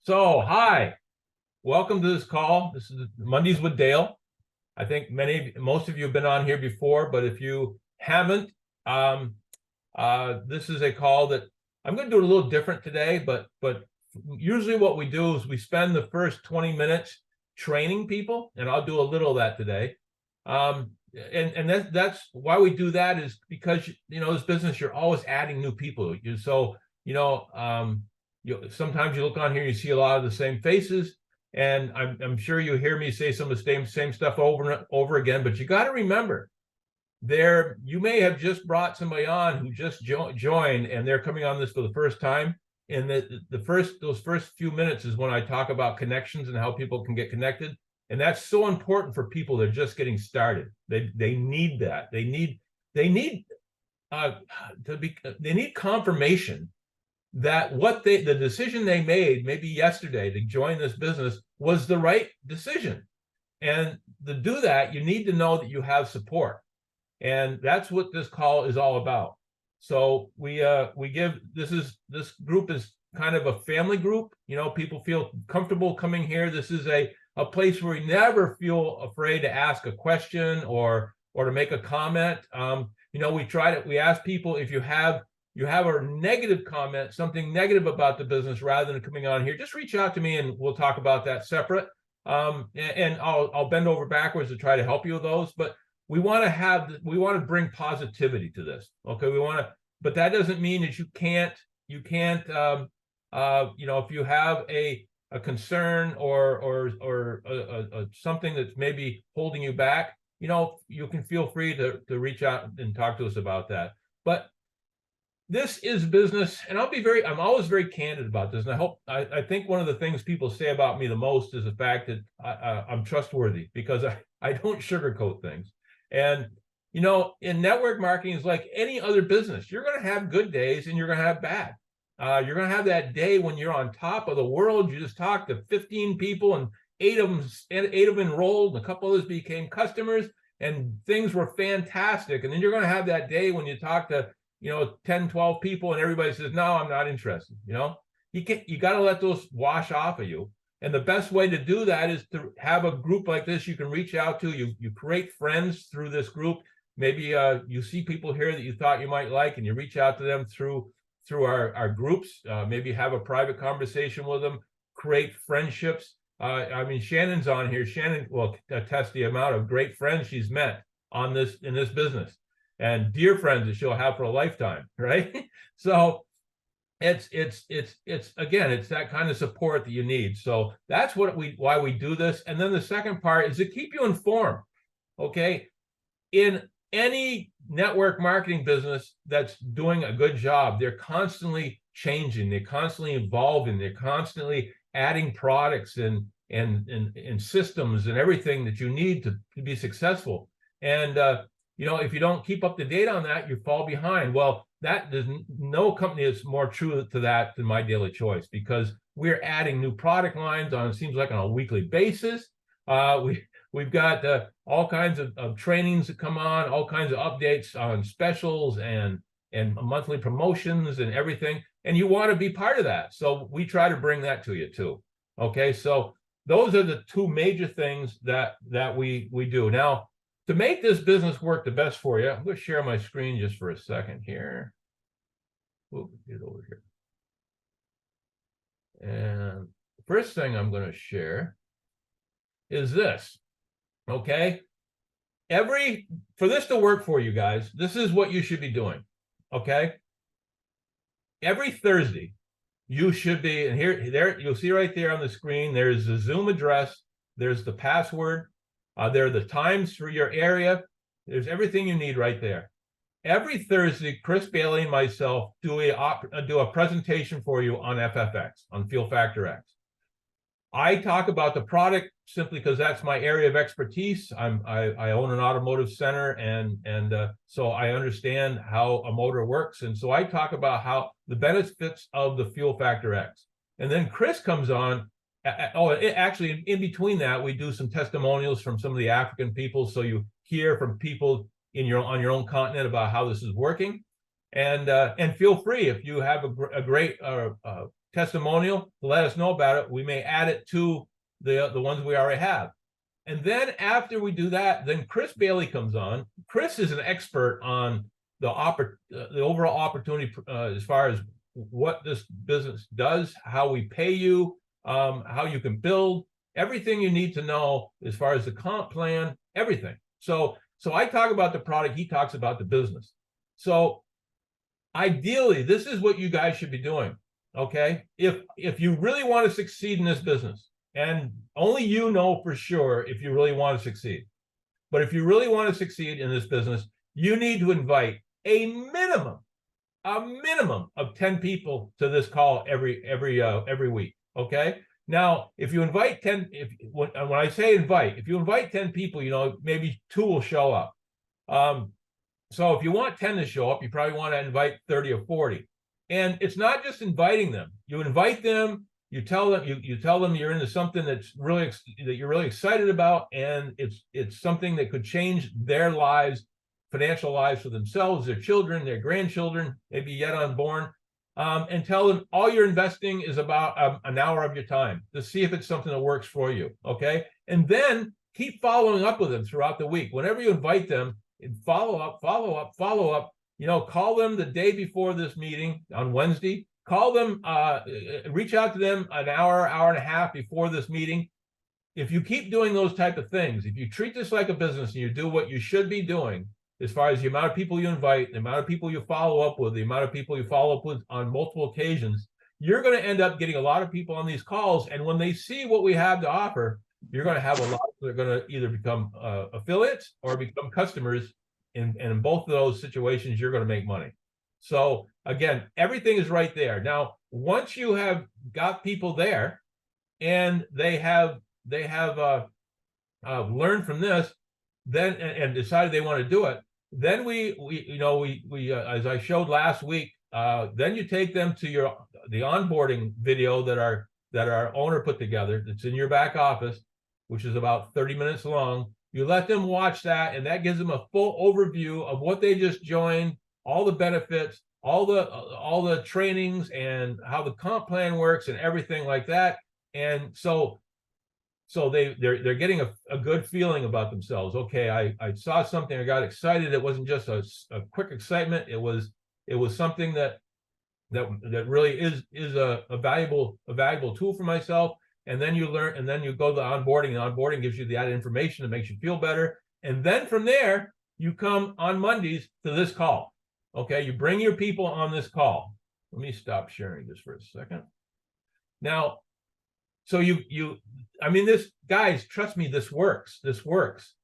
So, hi, welcome to this call. This is Mondays with Dale. I think most of you have been on here before, but if you haven't, um, this is a call that I'm going to do it a little different today. But usually what we do is we spend the first 20 minutes training people, and I'll do a little of that today. And that's why we do that is because this business you're always adding new people. You know um, sometimes you look on here and you see a lot of the same faces, and I'm sure you hear me say some of the same stuff over and over again. But you got to remember, you may have just brought somebody on who just joined, and they're coming on this for the first time. And those first few minutes is when I talk about connections and how people can get connected. And that's so important for people that are just getting started. They need that. They need confirmation that the decision they made maybe yesterday to join this business was the right decision. And to do that, you need to know that you have support. And that's what this call is all about. So we give this group is kind of a family group. People feel comfortable coming here. This is a place where we never feel afraid to ask a question or to make a comment. We ask people, if you have a negative comment, something negative about the business, rather than coming on here, just reach out to me and we'll talk about that separate. And I'll bend over backwards to try to help you with those. But we want to bring positivity to this. Okay, but that doesn't mean that you can't if you have a concern or something that's maybe holding you back, you can feel free to reach out and talk to us about that. But this is business, and I'm always very candid about this. And I think one of the things people say about me the most is the fact that I'm trustworthy, because I don't sugarcoat things. And, in network marketing, is like any other business. You're going to have good days and you're going to have bad. You're going to have that day when you're on top of the world. You just talked to 15 people and eight of them enrolled, and a couple of those became customers, and things were fantastic. And then you're going to have that day when you talk to 10, 12 people and everybody says, no, I'm not interested. You got to let those wash off of you. And the best way to do that is to have a group like this you can reach out to. You create friends through this group. Maybe you see people here that you thought you might like, and you reach out to them through our groups. Maybe have a private conversation with them, create friendships. Shannon's on here. Shannon will attest the amount of great friends she's met in this business, and dear friends that she'll have for a lifetime, right? So it's that kind of support that you need. So that's why we do this. And then the second part is to keep you informed. Okay, in any network marketing business that's doing a good job, they're constantly changing, they're constantly evolving, they're constantly adding products and systems and everything that you need to be successful. And if you don't keep up to date on that, you fall behind. Well, there's no company that's more true to that than My Daily Choice, because we're adding new product lines it seems like on a weekly basis. We've got all kinds of trainings that come on, all kinds of updates on specials and monthly promotions and everything. And you want to be part of that. So we try to bring that to you too. Okay, so those are the two major things that we do. Now, to make this business work the best for you, I'm going to share my screen just for a second here. We'll get over here. And the first thing I'm going to share is this. Okay, for this to work for you guys, this is what you should be doing. Okay, every Thursday you should be, and there you'll see right there on the screen, there's the Zoom address, there's the password, there are the times for your area, there's everything you need right there. Every Thursday, Chris Bailey and myself do a presentation for you on FFX, on Feel Factor X. I talk about the product simply because that's my area of expertise. I own an automotive center, and so I understand how a motor works. And so I talk about how the benefits of the Fuel Factor X. And then Chris comes on. Actually, in between that, we do some testimonials from some of the African people. So you hear from people on your own continent about how this is working. And feel free, if you have a great testimonial to let us know about it, we may add it to the ones we already have. And then after we do that, then Chris Bailey comes on. Chris is an expert on the overall opportunity as far as what this business does, how we pay you, how you can build, everything you need to know as far as the comp plan, everything. So I talk about the product, he talks about the business. So ideally, this is what you guys should be doing. Okay, if you really want to succeed in this business, and only you know for sure if you really want to succeed, but if you really want to succeed in this business, you need to invite a minimum of 10 people to this call every week. Okay, now if you invite 10, when I say invite, if you invite 10 people, you know, maybe 2 will show up. So if you want 10 to show up, you probably want to invite 30 or 40. And it's not just inviting them. You invite them, you tell them you're into something that you're really excited about, and it's something that could change their lives, financial lives for themselves, their children, their grandchildren, maybe yet unborn. And tell them all you're investing is about an hour of your time to see if it's something that works for you. Okay. And then keep following up with them throughout the week. Whenever you invite them, follow up. You know, call them the day before this meeting on Wednesday. Call them, reach out to them an hour and a half before this meeting. If you keep doing those type of things, if you treat this like a business and you do what you should be doing, as far as the amount of people you invite, the amount of people you follow up with, the amount of people you follow up with on multiple occasions, you're going to end up getting a lot of people on these calls. And when they see what we have to offer, you're going to have a lot that are going to either become affiliates or become customers. And in both of those situations, you're going to make money. So again, everything is right there. Now, once you have got people there and they have learned from this, then and decided they want to do it, then we as I showed last week, then you take them to the onboarding video that our owner put together. It's in your back office, which is about 30 minutes long. You let them watch that, and that gives them a full overview of what they just joined, all the benefits, all the trainings, and how the comp plan works, and everything like that. And so they're getting a good feeling about themselves. Okay, I saw something, I got excited. It wasn't just a quick excitement. It was something that really is a valuable tool for myself. And then you learn, and then you go to the onboarding. The onboarding gives you the added information that makes you feel better. And then from there, you come on Mondays to this call. Okay, you bring your people on this call. Let me stop sharing this for a second. Now, so I mean, this, guys, trust me, this works. This works.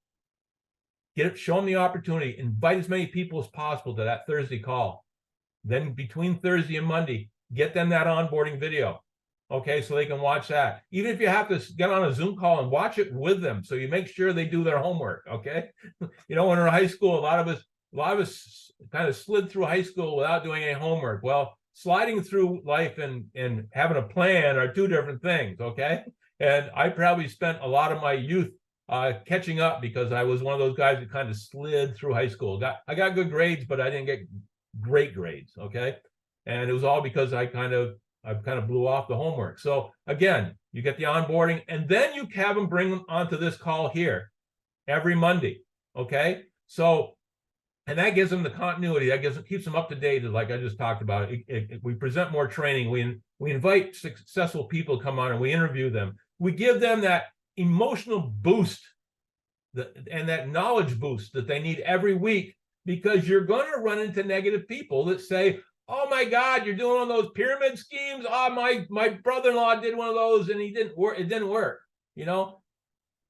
Show them the opportunity. Invite as many people as possible to that Thursday call. Then between Thursday and Monday, get them that onboarding video. Okay, so they can watch that. Even if you have to get on a Zoom call and watch it with them, so you make sure they do their homework. Okay, you know, when we're in high school, a lot of us kind of slid through high school without doing any homework. Well, sliding through life and having a plan are two different things. Okay, and I probably spent a lot of my youth catching up because I was one of those guys that kind of slid through high school. I got good grades, but I didn't get great grades. Okay, and it was all because I kind of blew off the homework. So again, you get the onboarding, and then you have them bring them onto this call here every Monday. Okay, so, and that gives them the continuity. That keeps them up to date, like I just talked about. We present more training. We invite successful people to come on and we interview them. We give them that emotional boost and that knowledge boost that they need every week, because you're going to run into negative people that say, oh my God, you're doing one of those pyramid schemes. Oh, my brother-in-law did one of those and it didn't work. You know,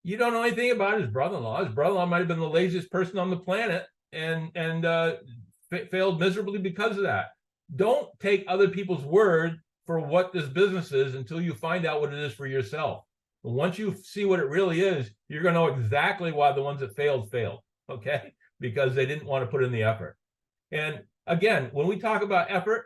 you don't know anything about his brother-in-law. His brother-in-law might have been the laziest person on the planet and failed miserably because of that. Don't take other people's word for what this business is until you find out what it is for yourself. But once you see what it really is, you're going to know exactly why the ones that failed. Okay, because they didn't want to put in the effort. And again, when we talk about effort,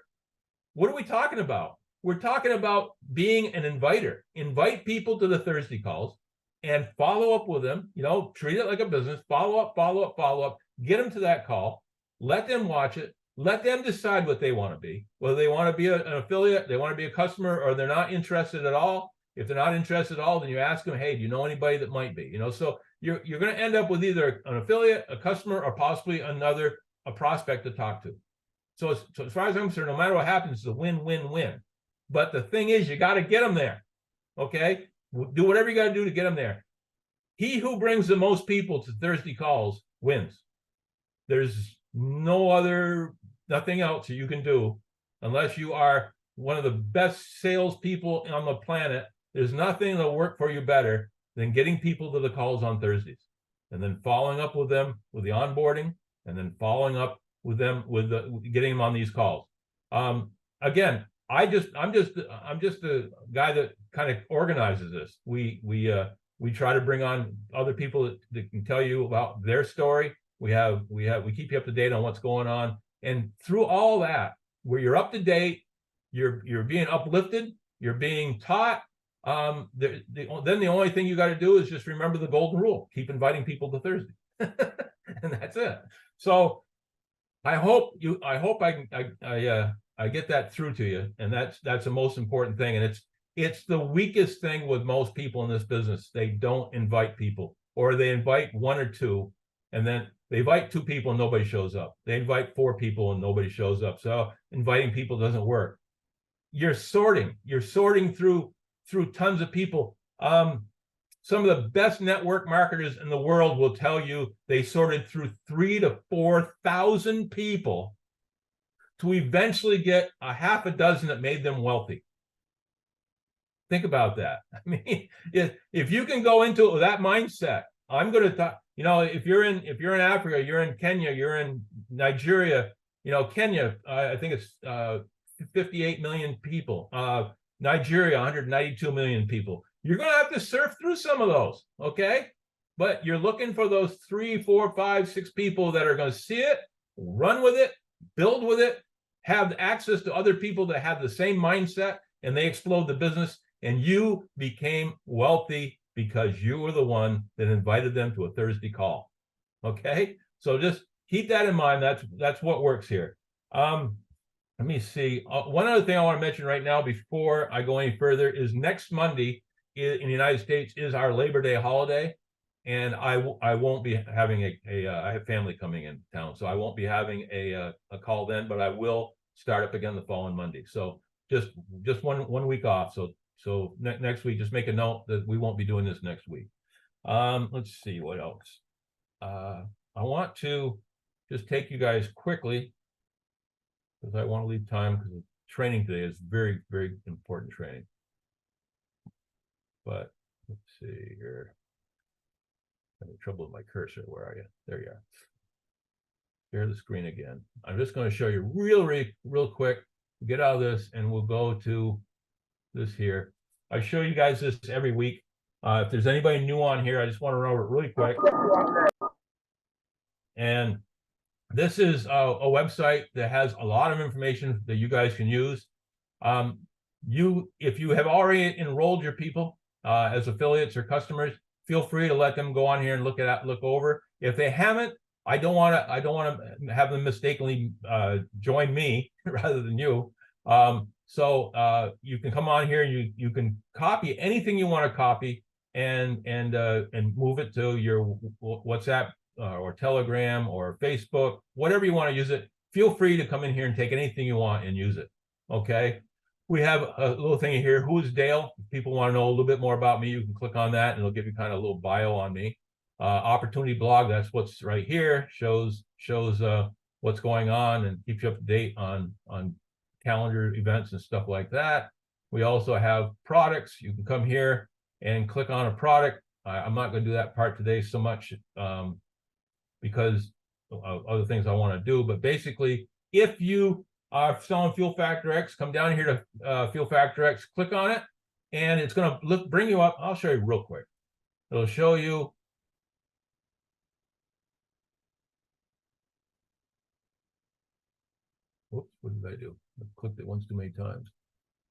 what are we talking about? We're talking about being an inviter. Invite people to the Thursday calls and follow up with them. You know, treat it like a business. Follow up. Get them to that call. Let them watch it. let them decide what they want to be, whether they want to be an affiliate, they want to be a customer, or they're not interested at all. If they're not interested at all, then you ask them, hey, do you know anybody that might be? So you're going to end up with either an affiliate, a customer, or possibly a prospect to talk to. So as far as I'm concerned, no matter what happens, it's a win-win-win. But the thing is, you got to get them there. Okay, do whatever you got to do to get them there. He who brings the most people to Thursday calls wins. There's nothing else that you can do unless you are one of the best salespeople on the planet. There's nothing that'll work for you better than getting people to the calls on Thursdays, and then following up with them with the onboarding, and then following up with them with getting them on these calls. Again, I'm just a guy that kind of organizes this. We try to bring on other people that can tell you about their story. We keep you up to date on what's going on, and through all that, where you're up to date, you're being uplifted, you're being taught. Then the only thing you got to do is just remember the golden rule: keep inviting people to Thursday, and that's it. So I hope I get that through to you, and that's the most important thing. And it's the weakest thing with most people in this business. They don't invite people, or they invite one or two, and then they invite two people and nobody shows up. They invite four people and nobody shows up. So inviting people doesn't work. You're sorting through tons of people. Some of the best network marketers in the world will tell you they sorted through 3,000 to 4,000 people to eventually get a half a dozen that made them wealthy. Think about that. I mean, if you can go into it with that mindset, I'm going to talk. If you're in Africa, you're in Kenya, you're in Nigeria. Kenya, I think it's 58 million people. Nigeria, 192 million people. You're going to have to surf through some of those, okay? But you're looking for those 3, 4, 5, 6 people that are going to see it, run with it, build with it, have access to other people that have the same mindset, and they explode the business, and you became wealthy because you were the one that invited them to a Thursday call, okay? So just keep that in mind. That's what works here. Let me see. One other thing I want to mention right now before I go any further is next Monday in the United States is our Labor Day holiday, and I won't be having I have family coming in town, so I won't be having a call then, but I will start up again the following Monday. So just one week off. So next week, just make a note that we won't be doing this next week. Let's see what else. I want to just take you guys quickly, because I want to leave time, because the training today is very, very important training. But let's see here. I'm having trouble with my cursor. Where are you? There you are. Share the screen again. I'm just going to show you real quick. Get out of this, and we'll go to this here. I show you guys this every week. If there's anybody new on here, I just want to run over it really quick. And this is a website that has a lot of information that you guys can use. If you have already enrolled your people as affiliates or customers, feel free to let them go on here and look over. If they haven't, I don't want to have them mistakenly join me rather than you. So you can come on here. You can copy anything you want to copy and move it to your WhatsApp or Telegram or Facebook, whatever you want to use it. Feel free to come in here and take anything you want and use it. Okay. We have a little thing here. Who's Dale? If people want to know a little bit more about me, you can click on that and it'll give you kind of a little bio on me. Opportunity blog, that's what's right here. Shows what's going on and keeps you up to date on calendar events and stuff like that. We also have products. You can come here and click on a product. I'm not going to do that part today so much because of other things I want to do. But basically, if you are selling Fuel Factor X, come down here to Fuel Factor X, click on it, and it's going to bring you up. I'll show you real quick. It'll show you. Whoops, what did I do? I clicked it once too many times.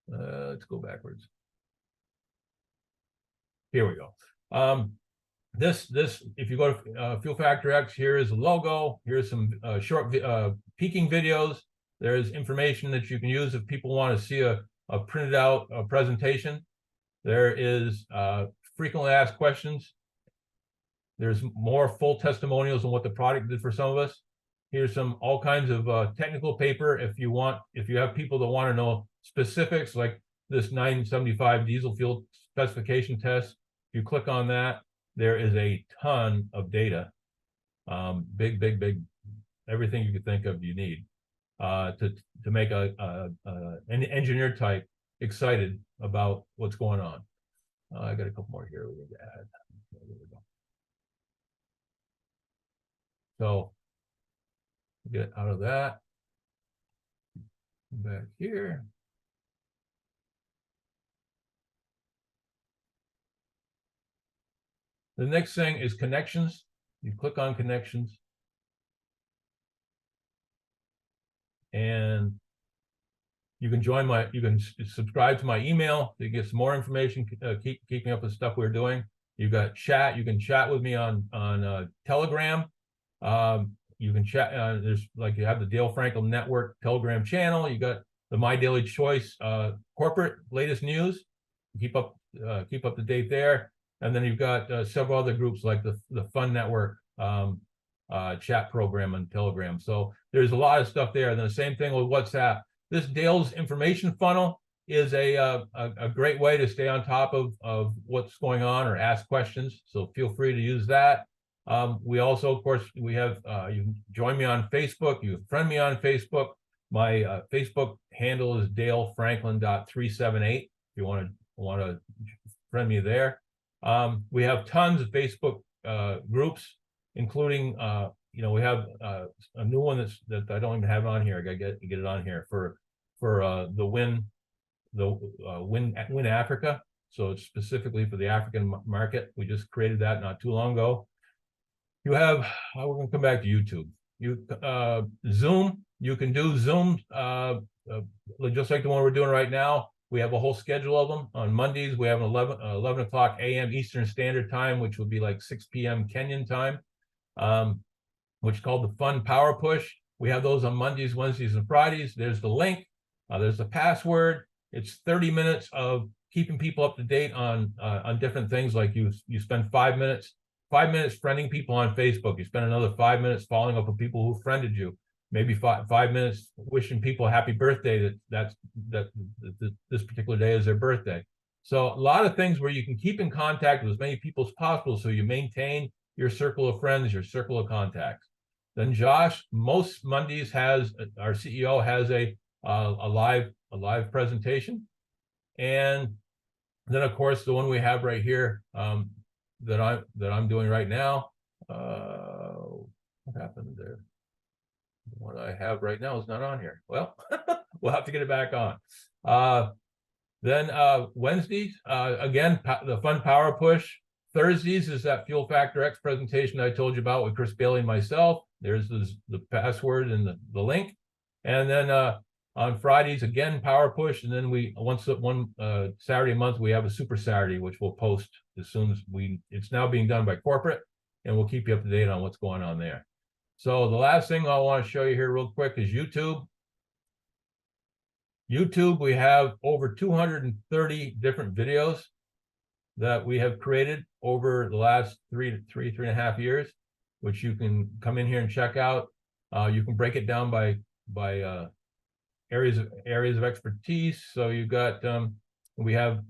Let's go backwards. Here we go. this, if you go to Fuel Factor X, here is a logo. Here's some short peaking videos. There's information that you can use if people want to see a printed out presentation. There is frequently asked questions. There's more full testimonials on what the product did for some of us. Here's some all kinds of technical paper if you have people that want to know specifics, like this 975 diesel fuel specification test. If you click on that, there is a ton of data. Big, everything you could think of you need to make an engineer type excited about what's going on. I got a couple more here we need to add. There we go. So get out of that. Back here. The next thing is connections. You click on connections. And you can you can subscribe to my email to get some more information, keeping up with stuff we're doing. You got chat. You can chat with me on Telegram. You can chat. There's like you have the Dale Franklin Network Telegram channel. You got the My Daily Choice corporate latest news. Keep up to date there. And then you've got several other groups like the Fun Network chat program on Telegram. So there's a lot of stuff there. And then the same thing with WhatsApp. This Dale's information funnel is a great way to stay on top of what's going on or ask questions. So feel free to use that. We also, of course, we have you can join me on Facebook. You can friend me on Facebook. My Facebook handle is dalefranklin.378. If you want to friend me there. We have tons of Facebook groups, including we have a new one that I don't even have on here. I gotta get it on here for the Win Africa. So it's specifically for the African market. We just created that not too long ago. You have we're gonna come back to YouTube. Zoom. You can do Zoom just like the one we're doing right now. We have a whole schedule of them. On Mondays, we have an 11 o'clock a.m. Eastern Standard Time, which would be like 6 p.m. Kenyan time, which is called the Fun Power Push. We have those on Mondays, Wednesdays, and Fridays. There's the link. There's the password. It's 30 minutes of keeping people up to date on different things. Like you spend 5 minutes friending people on Facebook. You spend another 5 minutes following up with people who friended you. Maybe 5 minutes wishing people a happy birthday. That this particular day is their birthday. So a lot of things where you can keep in contact with as many people as possible, so you maintain your circle of friends, your circle of contacts. Then Josh, most Mondays our CEO has a live presentation, and then of course the one we have right here that I'm doing right now. What happened there? What I have right now is not on here. Well, we'll have to get it back on. Then Wednesdays, again, the Fun Power Push. Thursdays is that Fuel Factor X presentation I told you about with Chris Bailey and myself. There's the password and the link. And then on Fridays, again, Power Push. And then one Saturday a month, we have a Super Saturday, which we'll post as soon as it's now being done by corporate, and we'll keep you up to date on what's going on there. So the last thing I want to show you here real quick is YouTube. YouTube, we have over 230 different videos that we have created over the last three and a half years, which you can come in here and check out. You can break it down by areas of expertise. So you've got we have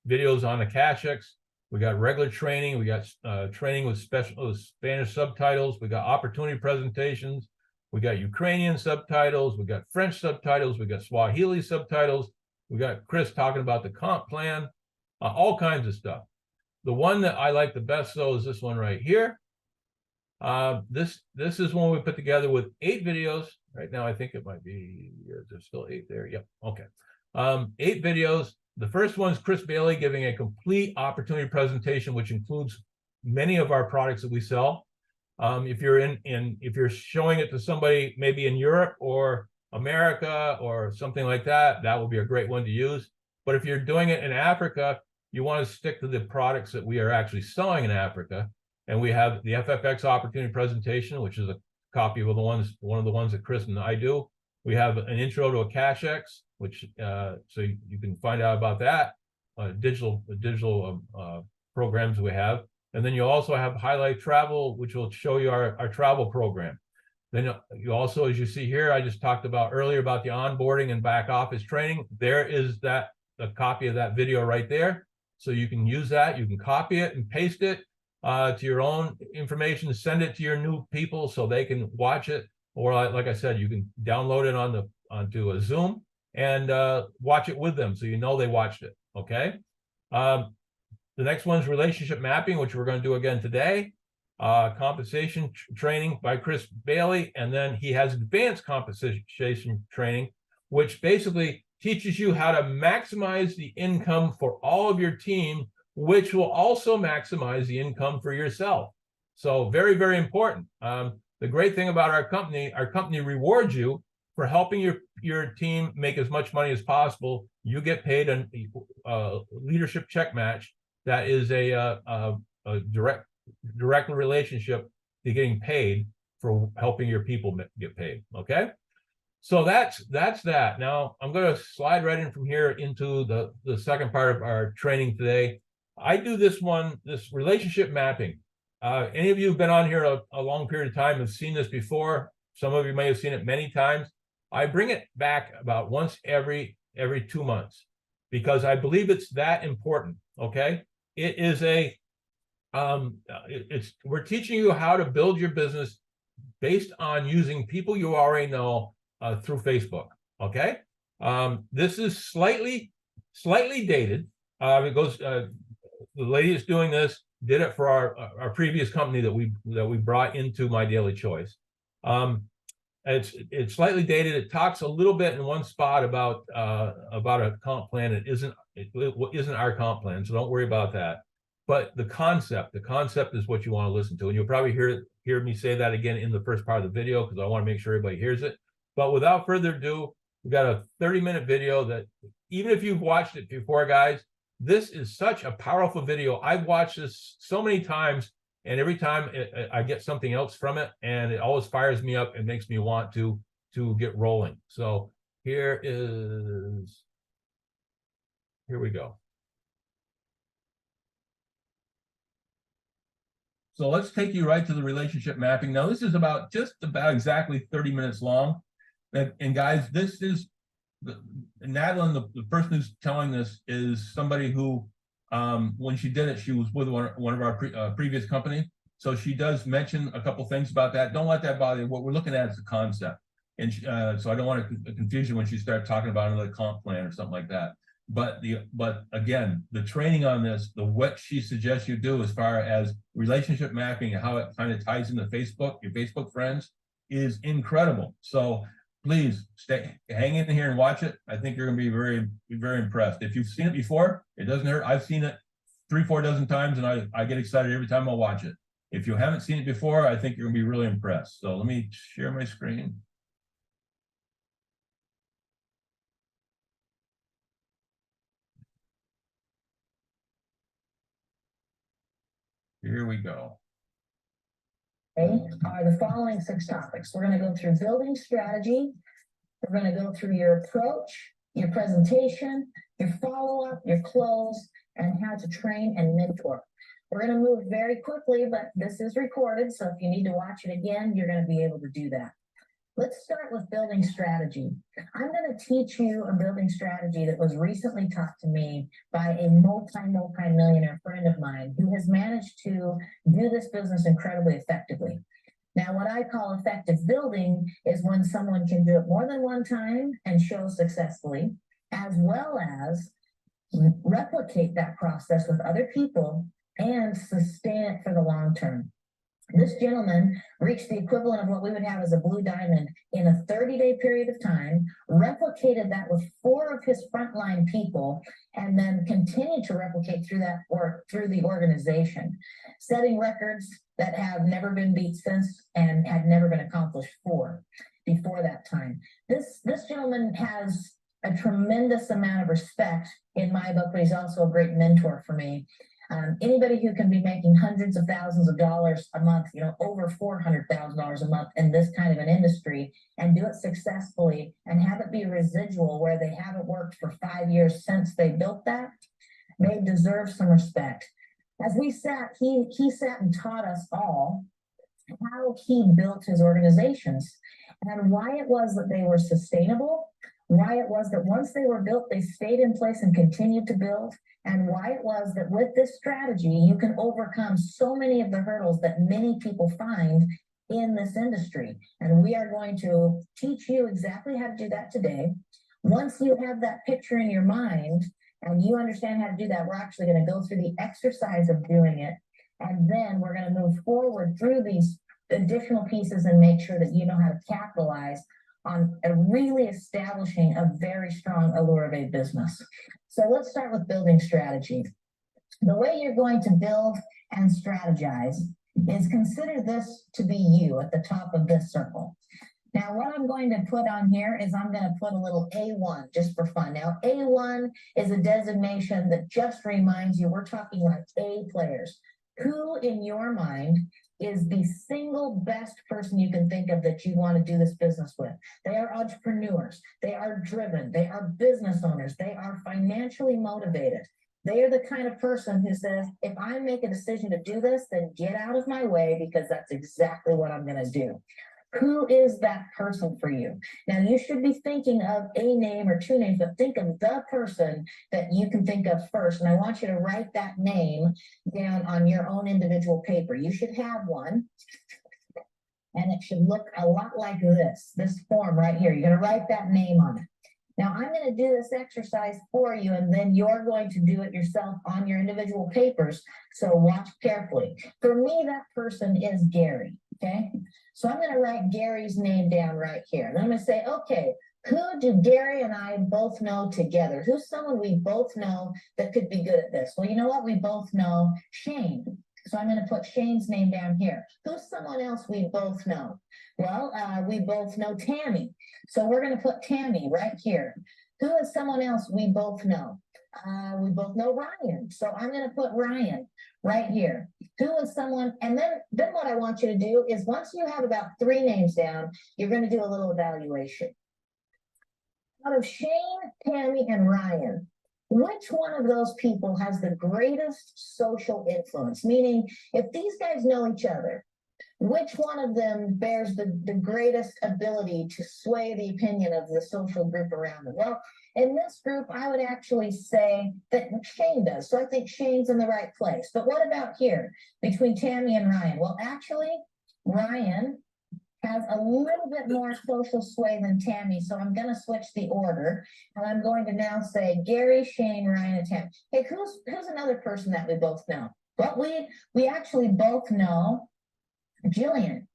videos on Akashics. We got regular training. We got training with Spanish subtitles. We got opportunity presentations. We got Ukrainian subtitles. We got French subtitles. We got Swahili subtitles. We got Chris talking about the comp plan, all kinds of stuff. The one that I like the best, though, is this one right here. This is one we put together with 8 videos. Right now, I think it might be, there's still 8 there. Yep. Okay. 8 videos. The first one is Chris Bailey giving a complete opportunity presentation, which includes many of our products that we sell. If you're showing it to somebody maybe in Europe or America or something like that, that will be a great one to use. But if you're doing it in Africa, you want to stick to the products that we are actually selling in Africa. And we have the FFX opportunity presentation, which is a copy of one of the ones that Chris and I do. We have an intro to a CashX, which so you can find out about that, digital programs we have. And then you also have Highlight Travel, which will show you our travel program. Then you also, as you see here, I just talked about earlier about the onboarding and back office training. There is a copy of that video right there. So you can use that. You can copy it and paste it to your own information, send it to your new people so they can watch it. Or like I said, you can download it onto a Zoom and watch it with them so you know they watched it. Okay. The next one's relationship mapping, which we're going to do again today. Compensation training by Chris Bailey, and then he has advanced compensation training, which basically teaches you how to maximize the income for all of your team, which will also maximize the income for yourself. So very, very important. The great thing about our company rewards you for helping your team make as much money as possible. You get paid a leadership check match that is a direct relationship to getting paid for helping your people get paid. Okay, so that's that. Now I'm going to slide right in from here into the second part of our training today. I do this relationship mapping. Any of you who've been on here a long period of time have seen this before. Some of you may have seen it many times. I bring it back about once every 2 months because I believe it's that important. Okay, it is we're teaching you how to build your business based on using people you already know through Facebook. Okay, this is slightly dated. It goes. The lady that's doing this did it for our previous company that we brought into My Daily Choice. It's slightly dated. It talks a little bit in one spot about a comp plan. It isn't our comp plan, so don't worry about that. But the concept is what you want to listen to, and you'll probably hear me say that again in the first part of the video because I want to make sure everybody hears it. But without further ado, we've got a 30-minute video that even if you've watched it before, guys, this is such a powerful video. I've watched this so many times, and every time I get something else from it, and it always fires me up and makes me want to get rolling. So here we go. So let's take you right to the relationship mapping. Now, this is just about exactly 30 minutes long. And guys, this is Nadlin, the person who's telling this is somebody who, when she did it, she was with one of our previous company. So she does mention a couple things about that. Don't let that bother you. What we're looking at is the concept. And so I don't want to confuse you when she starts talking about another comp plan or something like that. But again, the training on this, what she suggests you do as far as relationship mapping and how it kind of ties into Facebook, your Facebook friends, is incredible. So please hang in here and watch it. I think you're going to be very, very impressed. If you've seen it before, it doesn't hurt. I've seen it 3-4 dozen times, and I get excited every time I watch it. If you haven't seen it before, I think you're going to be really impressed. So let me share my screen. Here we go. Are the following 6 topics. We're going to go through building strategy. We're going to go through your approach, your presentation, your follow-up, your close, and how to train and mentor. We're going to move very quickly, but this is recorded, so if you need to watch it again, you're going to be able to do that. Let's start with building strategy. I'm going to teach you a building strategy that was recently taught to me by a multi-millionaire friend of mine who has managed to do this business incredibly effectively. Now, what I call effective building is when someone can do it more than one time and show successfully, as well as replicate that process with other people and sustain it for the long term. This gentleman reached the equivalent of what we would have as a blue diamond in a 30-day period of time, replicated that with 4 of his frontline people, and then continued to replicate through the organization, setting records that have never been beat since and had never been accomplished before that time. This gentleman has a tremendous amount of respect in my book, but he's also a great mentor for me. Anybody who can be making hundreds of thousands of dollars a month, over $400,000 a month in this kind of an industry, and do it successfully and have it be residual where they haven't worked for 5 years since they built that, they deserve some respect. As we sat, he sat and taught us all how he built his organizations and why it was that they were sustainable, why it was that once they were built, they stayed in place and continued to build, and why it was that with this strategy, you can overcome so many of the hurdles that many people find in this industry. And we are going to teach you exactly how to do that today. Once you have that picture in your mind and you understand how to do that, we're actually going to go through the exercise of doing it. And then we're going to move forward through these additional pieces and make sure that you know how to capitalize on really establishing a very strong Allure business. So let's start with building strategy. The way you're going to build and strategize is consider this to be you at the top of this circle. Now, what I'm going to put on here is I'm going to put a little A1 just for fun. Now, A1 is a designation that just reminds you we're talking like A players. Who in your mind is the single best person you can think of that you want to do this business with? They are entrepreneurs. They are driven. They are business owners. They are financially motivated. They are the kind of person who says, if I make a decision to do this, then get out of my way because that's exactly what I'm going to do. Who is that person for you? Now, you should be thinking of a name or two names, but think of the person that you can think of first. And I want you to write that name down on your own individual paper. You should have one. And it should look a lot like this form right here. You're going to write that name on it. Now, I'm going to do this exercise for you, and then you're going to do it yourself on your individual papers. So watch carefully. For me, that person is Gary, okay? So I'm going to write Gary's name down right here. And I'm going to say, okay, who do Gary and I both know together? Who's someone we both know that could be good at this? Well, you know what? We both know Shane. So I'm going to put Shane's name down here. Who's someone else we both know? Well, we both know Tammy. So we're going to put Tammy right here. Who is someone else we both know? We both know Ryan. So I'm going to put Ryan right here. Who is someone, and then what I want you to do is once you have about 3 names down, you're going to do a little evaluation. Out of Shane, Tammy, and Ryan, which one of those people has the greatest social influence? Meaning, if these guys know each other, which one of them bears the greatest ability to sway the opinion of the social group around them? Well, in this group, I would actually say that Shane does. So I think Shane's in the right place. But what about here between Tammy and Ryan? Well, actually, Ryan has a little bit more social sway than Tammy. So I'm going to switch the order. And I'm going to now say Gary, Shane, Ryan, and Tammy. Hey, who's another person that we both know? Well, we actually both know Jillian.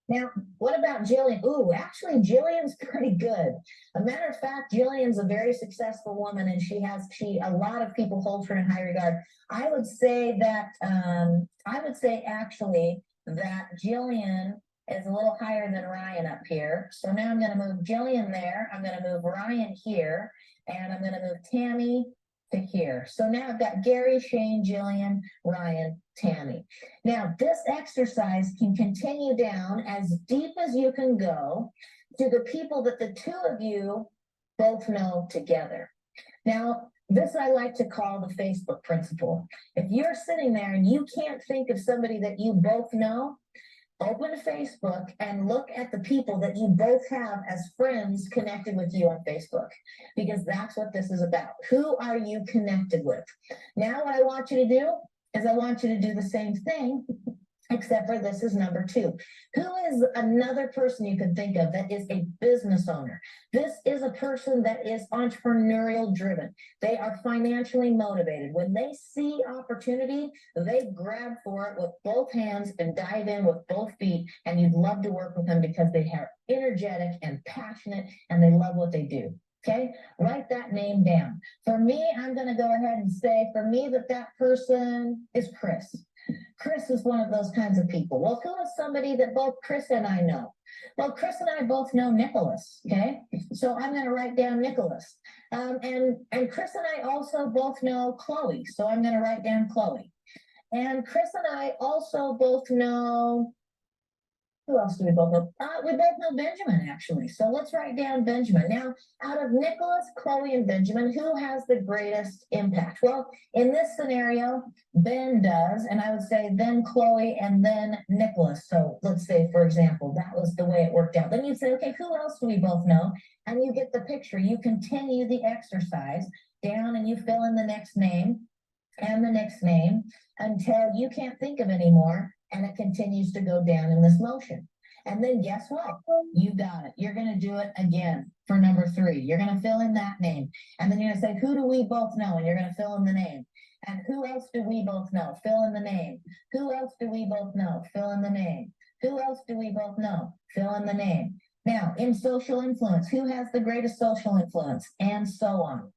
Now, what about Jillian? Ooh, actually, Jillian's pretty good. A matter of fact, Jillian's a very successful woman, and a lot of people hold her in high regard. I would say actually that Jillian is a little higher than Ryan up here. So now I'm going to move Jillian there. I'm going to move Ryan here, and I'm going to move Tammy to here. So now I've got Gary, Shane, Jillian, Ryan, Tammy. Now this exercise can continue down as deep as you can go to the people that the two of you both know together. Now, this I like to call the Facebook principle. If you're sitting there and you can't think of somebody that you both know, open Facebook and look at the people that you both have as friends connected with you on Facebook, because that's what this is about. Who are you connected with? Now, what I want you to do is I want you to do the same thing, except for this is number 2. Who is another person you could think of that is a business owner? This is a person that is entrepreneurial driven. They are financially motivated. When they see opportunity, they grab for it with both hands and dive in with both feet, and you'd love to work with them because they are energetic and passionate and they love what they do. Okay, write that name down. For me, I'm going to go ahead and say, for me, that person is Chris. Chris is one of those kinds of people. Well, who is somebody that both Chris and I know? Well, Chris and I both know Nicholas, okay? So I'm going to write down Nicholas. And Chris and I also both know Chloe, so I'm going to write down Chloe. And Chris and I also both know, who else do we both know? We both know Benjamin, actually. So let's write down Benjamin. Now, out of Nicholas, Chloe, and Benjamin, who has the greatest impact? Well, in this scenario, Ben does, and I would say then Chloe and then Nicholas. So let's say, for example, that was the way it worked out. Then you say, okay, who else do we both know? And you get the picture. You continue the exercise down and you fill in the next name and the next name until you can't think of any more, and it continues to go down in this motion. And then guess what? You got it. You're going to do it again for number 3. You're going to fill in that name. And then you're going to say, who do we both know? And you're going to fill in the name. And who else do we both know? Fill in the name. Who else do we both know? Fill in the name. Who else do we both know? Fill in the name. Now, in social influence, who has the greatest social influence? And so on.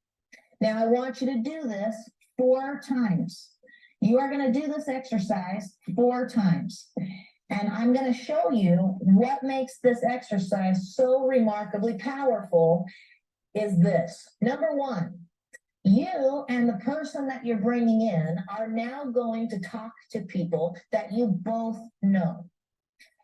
Now, I want you to do this 4 times. You are going to do this exercise 4 times. And I'm going to show you what makes this exercise so remarkably powerful is this. Number 1, you and the person that you're bringing in are now going to talk to people that you both know.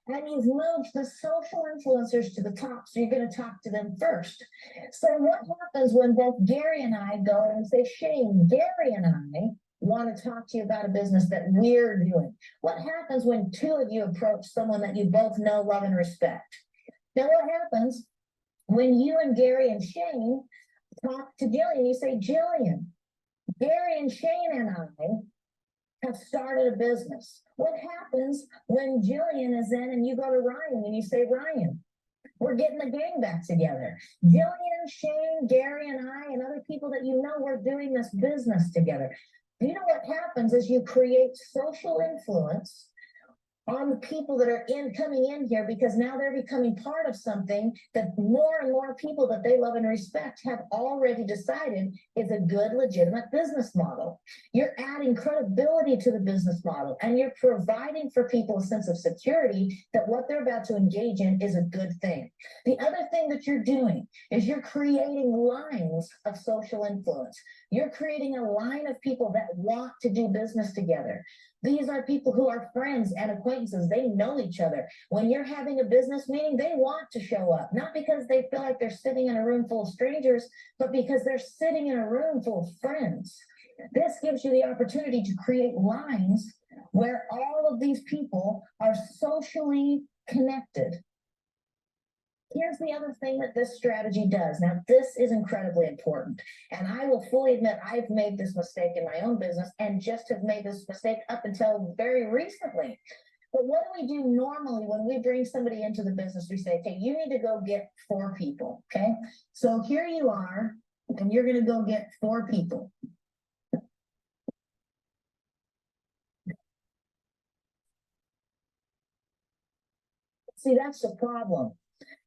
And you've moved the social influencers to the top, so you're going to talk to them first. So what happens when both Gary and I go and say, Shane, Gary and I want to talk to you about a business that we're doing? What happens when 2 of you approach someone that you both know, love, and respect? Now, what happens when you and Gary and Shane talk to Jillian? You say, Jillian, Gary and Shane and I have started a business. What happens when Jillian is in and you go to Ryan and you say, Ryan, we're getting the gang back together. Jillian, Shane, Gary, and I, and other people that you know, we're doing this business together. You know what happens is you create social influence on the people that are coming in here, because now they're becoming part of something that more and more people that they love and respect have already decided is a good, legitimate business model. You're adding credibility to the business model, and you're providing for people a sense of security that what they're about to engage in is a good thing. The other thing that you're doing is you're creating lines of social influence. You're creating a line of people that want to do business together. These are people who are friends and acquaintances. They know each other. When you're having a business meeting, they want to show up, not because they feel like they're sitting in a room full of strangers, but because they're sitting in a room full of friends. This gives you the opportunity to create lines where all of these people are socially connected. Here's the other thing that this strategy does. Now, this is incredibly important. And I will fully admit I've made this mistake in my own business and just have made this mistake up until very recently. But what do we do normally when we bring somebody into the business? We say, okay, you need to go get 4 people, okay? So here you are, and you're going to go get 4 people. See, that's the problem.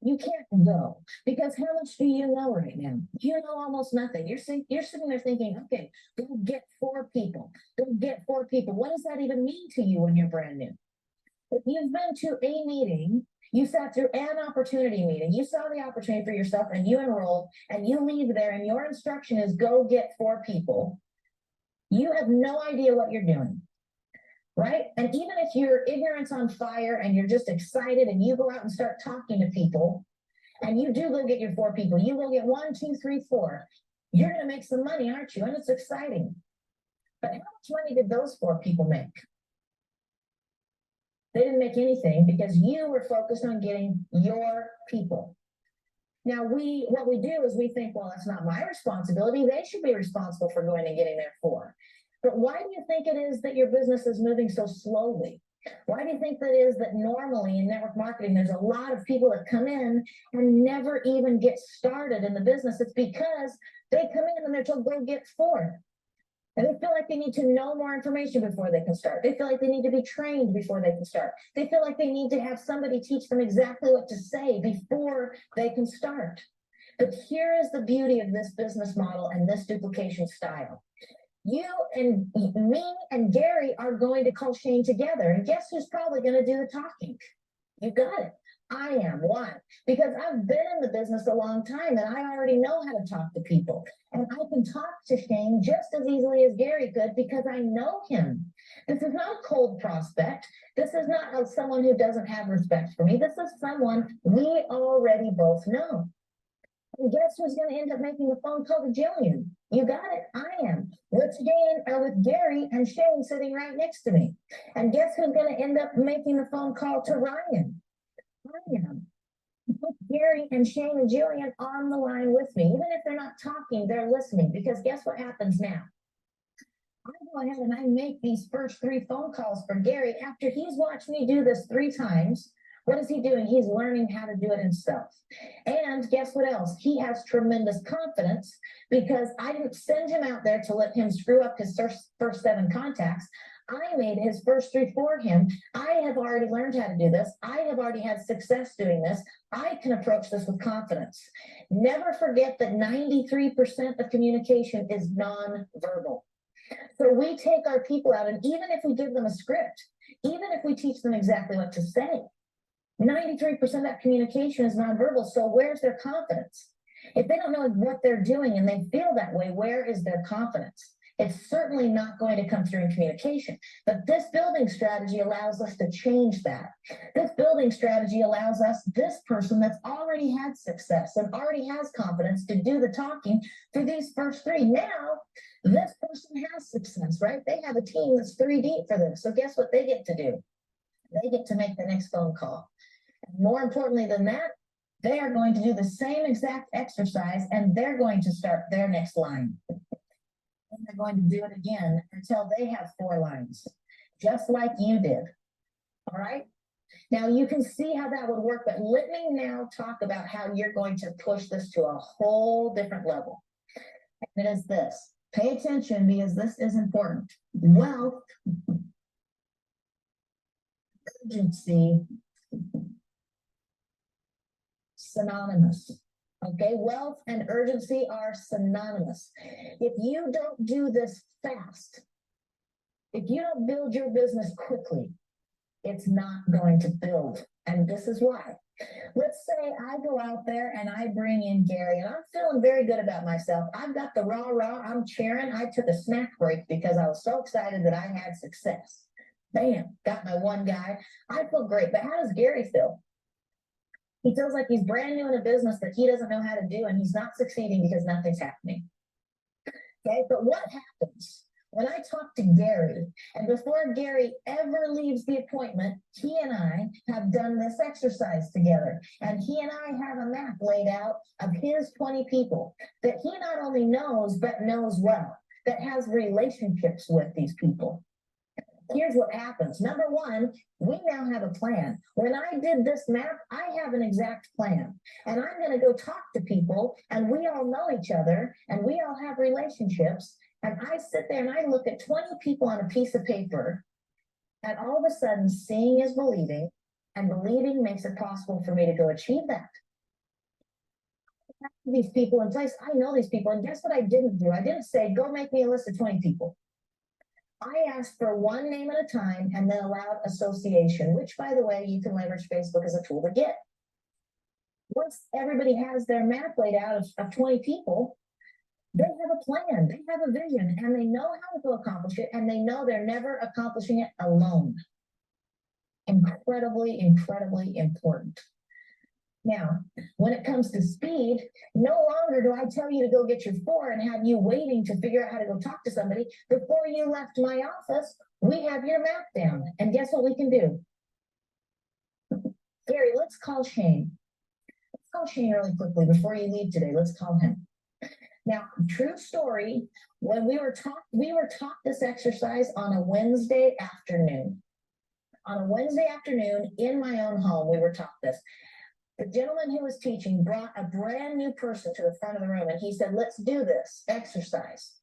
You can't go because how much do you know right now? You know almost nothing. You're sitting there thinking, okay, go get 4 people. Go get 4 people. What does that even mean to you when you're brand new? If you've been to a meeting, you sat through an opportunity meeting, you saw the opportunity for yourself and you enrolled and you leave there and your instruction is go get 4 people. You have no idea what you're doing. Right? And even if your ignorance on fire and you're just excited and you go out and start talking to people and you do go get your 4 people, you go get 1, 2, 3, 4, you're going to make some money, aren't you? And it's exciting. But how much money did those 4 people make? They didn't make anything because you were focused on getting your people. Now, what we do is we think, well, that's not my responsibility. They should be responsible for going and getting their 4. But why do you think it is that your business is moving so slowly? Why do you think that is that normally in network marketing, there's a lot of people that come in and never even get started in the business? It's because they come in and they're told, go get 4. And they feel like they need to know more information before they can start. They feel like they need to be trained before they can start. They feel like they need to have somebody teach them exactly what to say before they can start. But here is the beauty of this business model and this duplication style. You and me and Gary are going to call Shane together. And guess who's probably going to do the talking? You got it. I am. Why? Because I've been in the business a long time and I already know how to talk to people. And I can talk to Shane just as easily as Gary could because I know him. This is not a cold prospect. This is not someone who doesn't have respect for me. This is someone we already both know. And guess who's going to end up making the phone call to Jillian? You got it. I am. With Gary and Shane sitting right next to me. And guess who's going to end up making the phone call to Ryan? I am. With Gary and Shane and Jillian on the line with me. Even if they're not talking, they're listening. Because guess what happens now? I go ahead and I make these first 3 phone calls for Gary after he's watched me do this 3 times. What is he doing? He's learning how to do it himself. And guess what else? He has tremendous confidence because I didn't send him out there to let him screw up his first 7 contacts. I made his first 3 for him. I have already learned how to do this. I have already had success doing this. I can approach this with confidence. Never forget that 93% of communication is nonverbal. So we take our people out, and even if we give them a script, even if we teach them exactly what to say, 93% of that communication is nonverbal. So where's their confidence? If they don't know what they're doing and they feel that way, where is their confidence? It's certainly not going to come through in communication. But this building strategy allows us to change that. This building strategy allows us, this person that's already had success and already has confidence to do the talking for these first 3. Now, this person has success, right? They have a team that's 3 deep for this. So guess what they get to do? They get to make the next phone call. More importantly than that, they are going to do the same exact exercise and they're going to start their next line. And they're going to do it again until they have 4 lines, just like you did. All right. Now you can see how that would work, but let me now talk about how you're going to push this to a whole different level. And it is this. Pay attention because this is important. Wealth, urgency, synonymous. Okay, wealth and urgency are synonymous. If you don't do this fast, if you don't build your business quickly, it's not going to build. And this is why. Let's say I go out there and I bring in Gary and I'm feeling very good about myself. I've got the rah, I'm cheering. I took a snack break because I was so excited that I had success. Bam, got my 1 guy. I feel great, but how does Gary feel? He feels like he's brand new in a business that he doesn't know how to do and he's not succeeding because nothing's happening. Okay, but what happens when I talk to Gary and before Gary ever leaves the appointment, he and I have done this exercise together and he and I have a map laid out of his 20 people that he not only knows, but knows well, that has relationships with these people. Here's what happens. Number 1, we now have a plan. When I did this map, I have an exact plan. And I'm going to go talk to people, and we all know each other, and we all have relationships. And I sit there and I look at 20 people on a piece of paper, and all of a sudden, seeing is believing, and believing makes it possible for me to go achieve that. These people in place, I know these people, and guess what I didn't do? I didn't say, go make me a list of 20 people. I asked for 1 name at a time and then allowed association, which, by the way, you can leverage Facebook as a tool to get. Once everybody has their map laid out of 20 people, they have a plan, they have a vision, and they know how to go accomplish it, and they know they're never accomplishing it alone. Incredibly, incredibly important. Now, when it comes to speed, no longer do I tell you to go get your 4 and have you waiting to figure out how to go talk to somebody. Before you left my office, we have your map down. And guess what we can do? Gary, let's call Shane. Let's call Shane really quickly before you leave today. Let's call him. Now, true story, when we were taught this exercise on a Wednesday afternoon. On a Wednesday afternoon in my own home, we were taught this. The gentleman who was teaching brought a brand new person to the front of the room and he said, let's do this exercise.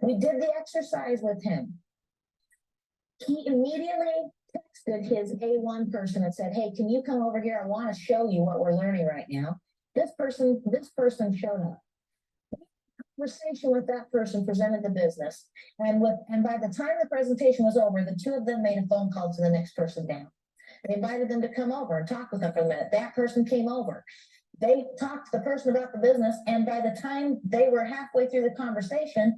We did the exercise with him. He immediately texted his A1 person and said, hey, can you come over here? I want to show you what we're learning right now. This person showed up. conversation with that person, presented the business, and by the time the presentation was over, the two of them made a phone call to the next person down. They invited them to come over and talk with them for a minute. That person came over. They talked to the person about the business, and by the time they were halfway through the conversation,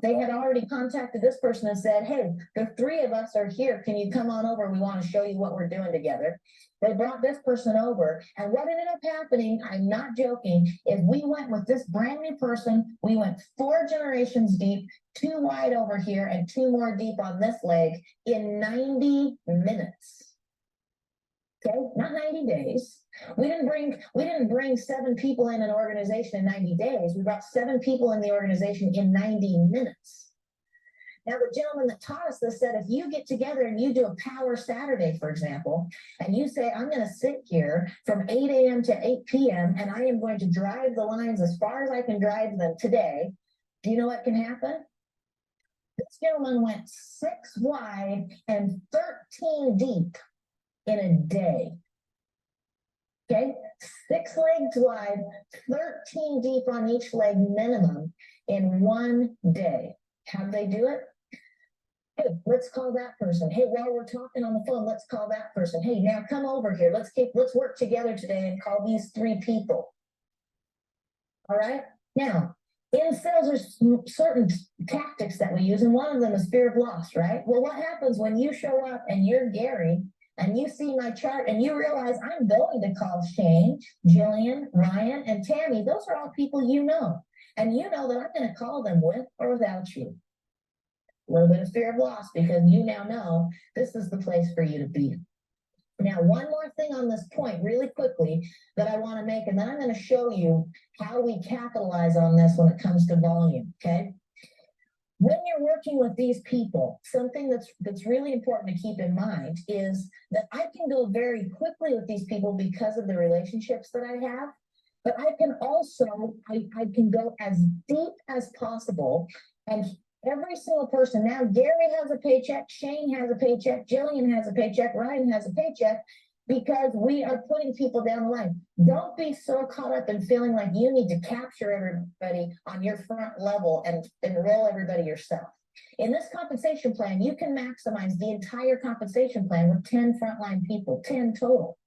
they had already contacted this person and said, hey, the three of us are here. Can you come on over? We want to show you what we're doing together. They brought this person over. And what ended up happening, I'm not joking, is we went with this brand new person. We went 4 generations deep, 2 wide over here, and 2 more deep on this leg in 90 minutes. Okay, not 90 days. We didn't bring 7 people in an organization in 90 days. We brought 7 people in the organization in 90 minutes. Now, the gentleman that taught us this said, if you get together and you do a power Saturday, for example, and you say, I'm going to sit here from 8 a.m. to 8 p.m. and I am going to drive the lines as far as I can drive them today, do you know what can happen? This gentleman went 6 wide and 13 deep in a day. Okay, 6 legs wide, 13 deep on each leg minimum in 1 day. How'd they do it? Hey, let's call that person. Hey, while we're talking on the phone, let's call that person. Hey, now come over here. Let's work together today and call these 3 people. All right. Now, in sales, there's certain tactics that we use, and one of them is fear of loss, right? Well, what happens when you show up and you're Gary and you see my chart and you realize I'm going to call Shane, Jillian, Ryan, and Tammy? Those are all people you know. And you know that I'm going to call them with or without you. A little bit of fear of loss, because you now know this is the place for you to be. Now, one more thing on this point really quickly that I want to make, and then I'm going to show you how we capitalize on this when it comes to volume, okay? When you're working with these people, something that's really important to keep in mind is that I can go very quickly with these people because of the relationships that I have, but I can also, I can go as deep as possible, and every single person, now Gary has a paycheck, Shane has a paycheck, Jillian has a paycheck, Ryan has a paycheck, because we are putting people down the line. Don't be so caught up in feeling like you need to capture everybody on your front level and enroll everybody yourself. In this compensation plan, you can maximize the entire compensation plan with 10 frontline people, 10 total.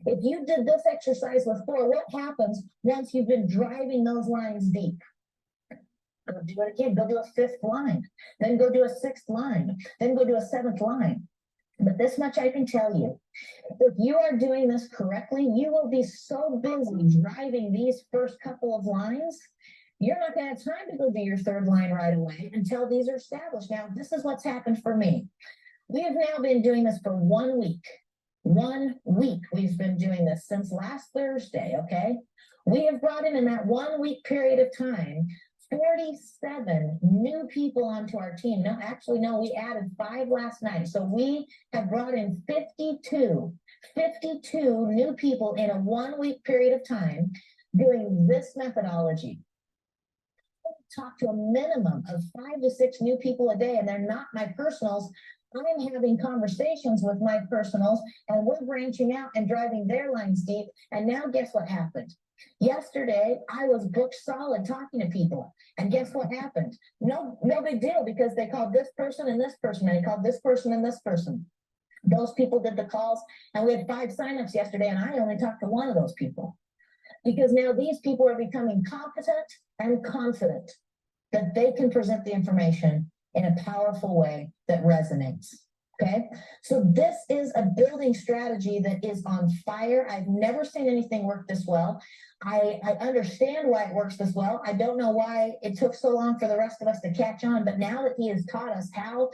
If you did this exercise with 4, what happens once you've been driving those lines deep? Go do it again. Go do a 5th line, then go do a 6th line, then go do a 7th line. But this much I can tell you, if you are doing this correctly, you will be so busy driving these first couple of lines, you're not going to have time to go do your 3rd line right away until these are established. Now, this is what's happened for me. We have now been doing this for 1 week. 1 week we've been doing this since last Thursday, okay? We have brought in that 1 week period of time 47 new people onto our team. No, actually, no, we added 5 last night. So we have brought in 52 new people in a 1 week period of time doing this methodology. I talk to a minimum of 5 to 6 new people a day, and they're not my personals. I'm having conversations with my personals, and we're branching out and driving their lines deep. And now guess what happened? Yesterday, I was booked solid talking to people. And guess what happened? No big deal, because they called this person and this person, and they called this person and this person. Those people did the calls, and we had 5 signups yesterday, and I only talked to 1 of those people. Because now these people are becoming competent and confident that they can present the information in a powerful way that resonates. Okay, so this is a building strategy that is on fire. I've never seen anything work this well. I understand why it works this well. I don't know why it took so long for the rest of us to catch on, but now that he has taught us how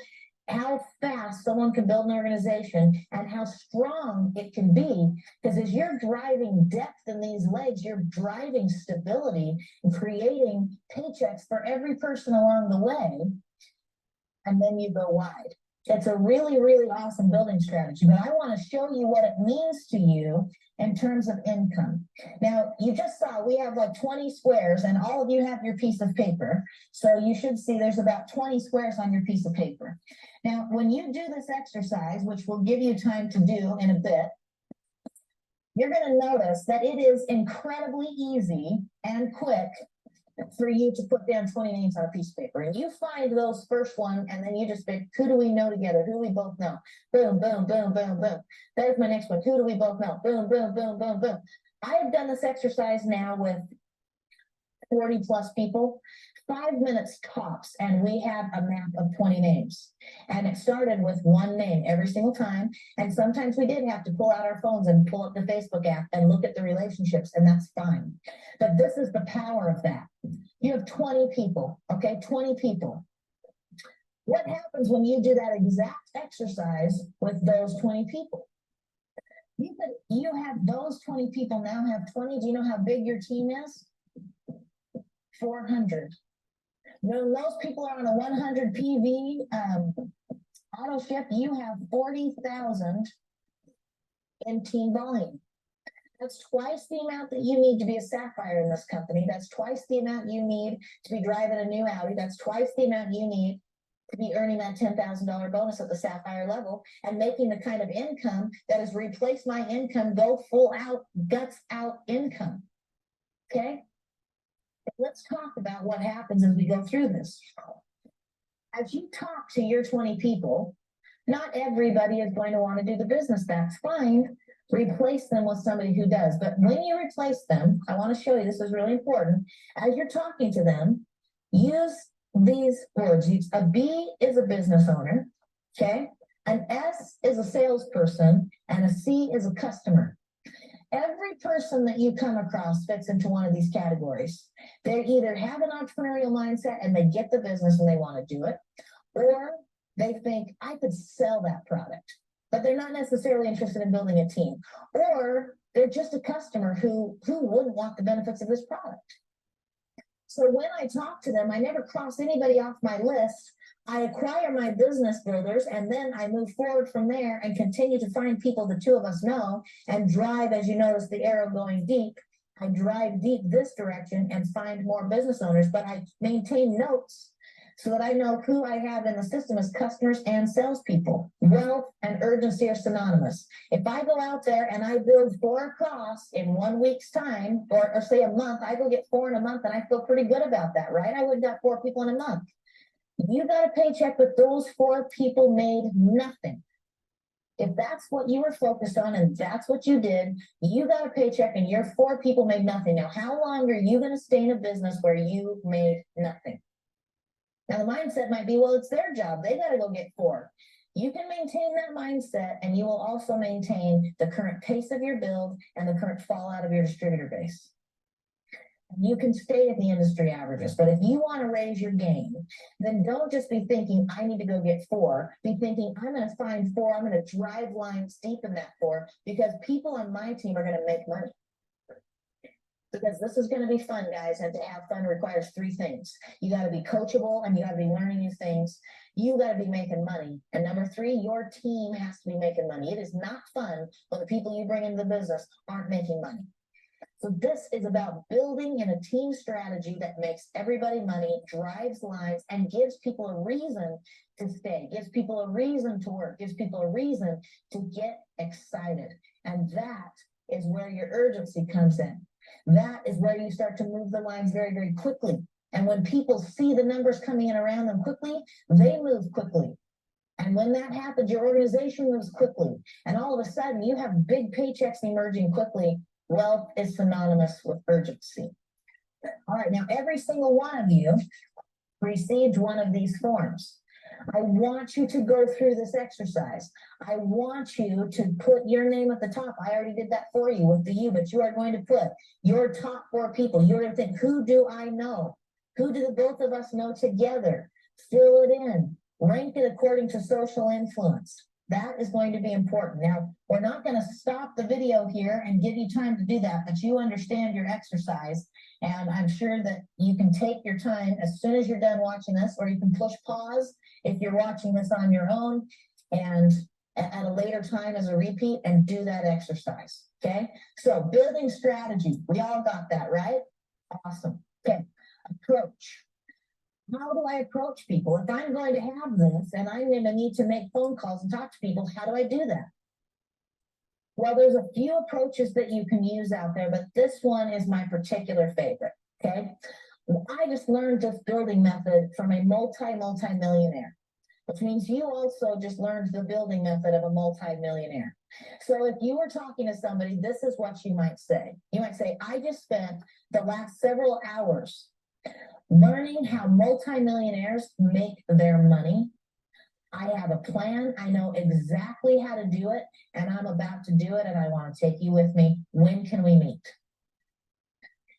fast someone can build an organization and how strong it can be, because as you're driving depth in these legs, you're driving stability and creating paychecks for every person along the way, and then you go wide. It's a really, really awesome building strategy, but I want to show you what it means to you in terms of income. Now, you just saw we have like 20 squares, and all of you have your piece of paper. So you should see there's about 20 squares on your piece of paper. Now, when you do this exercise, which we'll give you time to do in a bit, you're going to notice that it is incredibly easy and quick for you to put down 20 names on a piece of paper. And you find those first one, and then you just pick, who do we know together? Who do we both know? Boom, boom, boom, boom, boom. There's my next one. Who do we both know? Boom, boom, boom, boom, boom. I have done this exercise now with 40 plus people, 5 minutes tops, and we have a map of 20 names. And it started with one name every single time. And sometimes we did have to pull out our phones and pull up the Facebook app and look at the relationships, and that's fine. But this is the power of that. You have 20 people, okay? 20 people. What happens when you do that exact exercise with those 20 people? You have those 20 people now have 20. Do you know how big your team is? 400. When those people are on a 100 PV auto ship, you have 40,000 in team volume. That's twice the amount that you need to be a Sapphire in this company. That's twice the amount you need to be driving a new Audi. That's twice the amount you need to be earning that $10,000 bonus at the Sapphire level and making the kind of income that has replaced my income, go full out, guts out income. Okay? Let's talk about what happens as we go through this. As you talk to your 20 people, not everybody is going to want to do the business. That's fine. Replace them with somebody who does. But when you replace them, I want to show you, this is really important. As you're talking to them, use these words. A B is a business owner, okay? An S is a salesperson, and a C is a customer. Every person that you come across fits into one of these categories. They either have an entrepreneurial mindset and they get the business and they want to do it, or they think, I could sell that product, but they're not necessarily interested in building a team, or they're just a customer who wouldn't want the benefits of this product. So when I talk to them, I never cross anybody off my list. I acquire my business builders, and then I move forward from there and continue to find people the two of us know and drive, as you notice the arrow going deep. I drive deep this direction and find more business owners, but I maintain notes so that I know who I have in the system as customers and salespeople. Wealth and urgency are synonymous. If I go out there and I build 4 across in 1 week's time, or say a month, I go get 4 in a month, and I feel pretty good about that, right? I would have got 4 people in a month. You got a paycheck, but those 4 people made nothing. If that's what you were focused on and that's what you did, you got a paycheck and your 4 people made nothing. Now, how long are you going to stay in a business where you made nothing? Now, the mindset might be, well, it's their job. They got to go get 4. You can maintain that mindset, and you will also maintain the current pace of your build and the current fallout of your distributor base. You can stay at the industry averages, but if you want to raise your game, then don't just be thinking, I need to go get 4. Be thinking, I'm going to find 4. I'm going to drive lines deep in that 4, because people on my team are going to make money. Because this is going to be fun, guys, and to have fun requires 3 things. You got to be coachable, and you got to be learning new things. You got to be making money. And number 3, your team has to be making money. It is not fun when the people you bring into the business aren't making money. So this is about building in a team strategy that makes everybody money, drives lines, and gives people a reason to stay, gives people a reason to work, gives people a reason to get excited. And that is where your urgency comes in. That is where you start to move the lines very, very quickly. And when people see the numbers coming in around them quickly, they move quickly. And when that happens, your organization moves quickly. And all of a sudden, you have big paychecks emerging quickly. Wealth is synonymous with urgency. All right, now every single one of you received one of these forms. I want you to go through this exercise. I want you to put your name at the top. I already did that for you with the you, but you are going to put your top 4 people. You're going to think, who do I know? Who do the both of us know together? Fill it in. Rank it according to social influence. That is going to be important. Now, we're not going to stop the video here and give you time to do that, but you understand your exercise. And I'm sure that you can take your time as soon as you're done watching this, or you can push pause if you're watching this on your own, and at a later time as a repeat, and do that exercise. Okay. So building strategy. We all got that, right? Awesome. Okay. Approach. How do I approach people? If I'm going to have this and I'm going to need to make phone calls and talk to people, how do I do that? Well, there's a few approaches that you can use out there, but this one is my particular favorite, okay? I just learned this building method from a multi-millionaire, which means you also just learned the building method of a multi-millionaire. So if you were talking to somebody, this is what you might say. You might say, I just spent the last several hours learning how multi-millionaires make their money. I have a plan. I know exactly how to do it, and I'm about to do it, and I want to take you with me. When can we meet?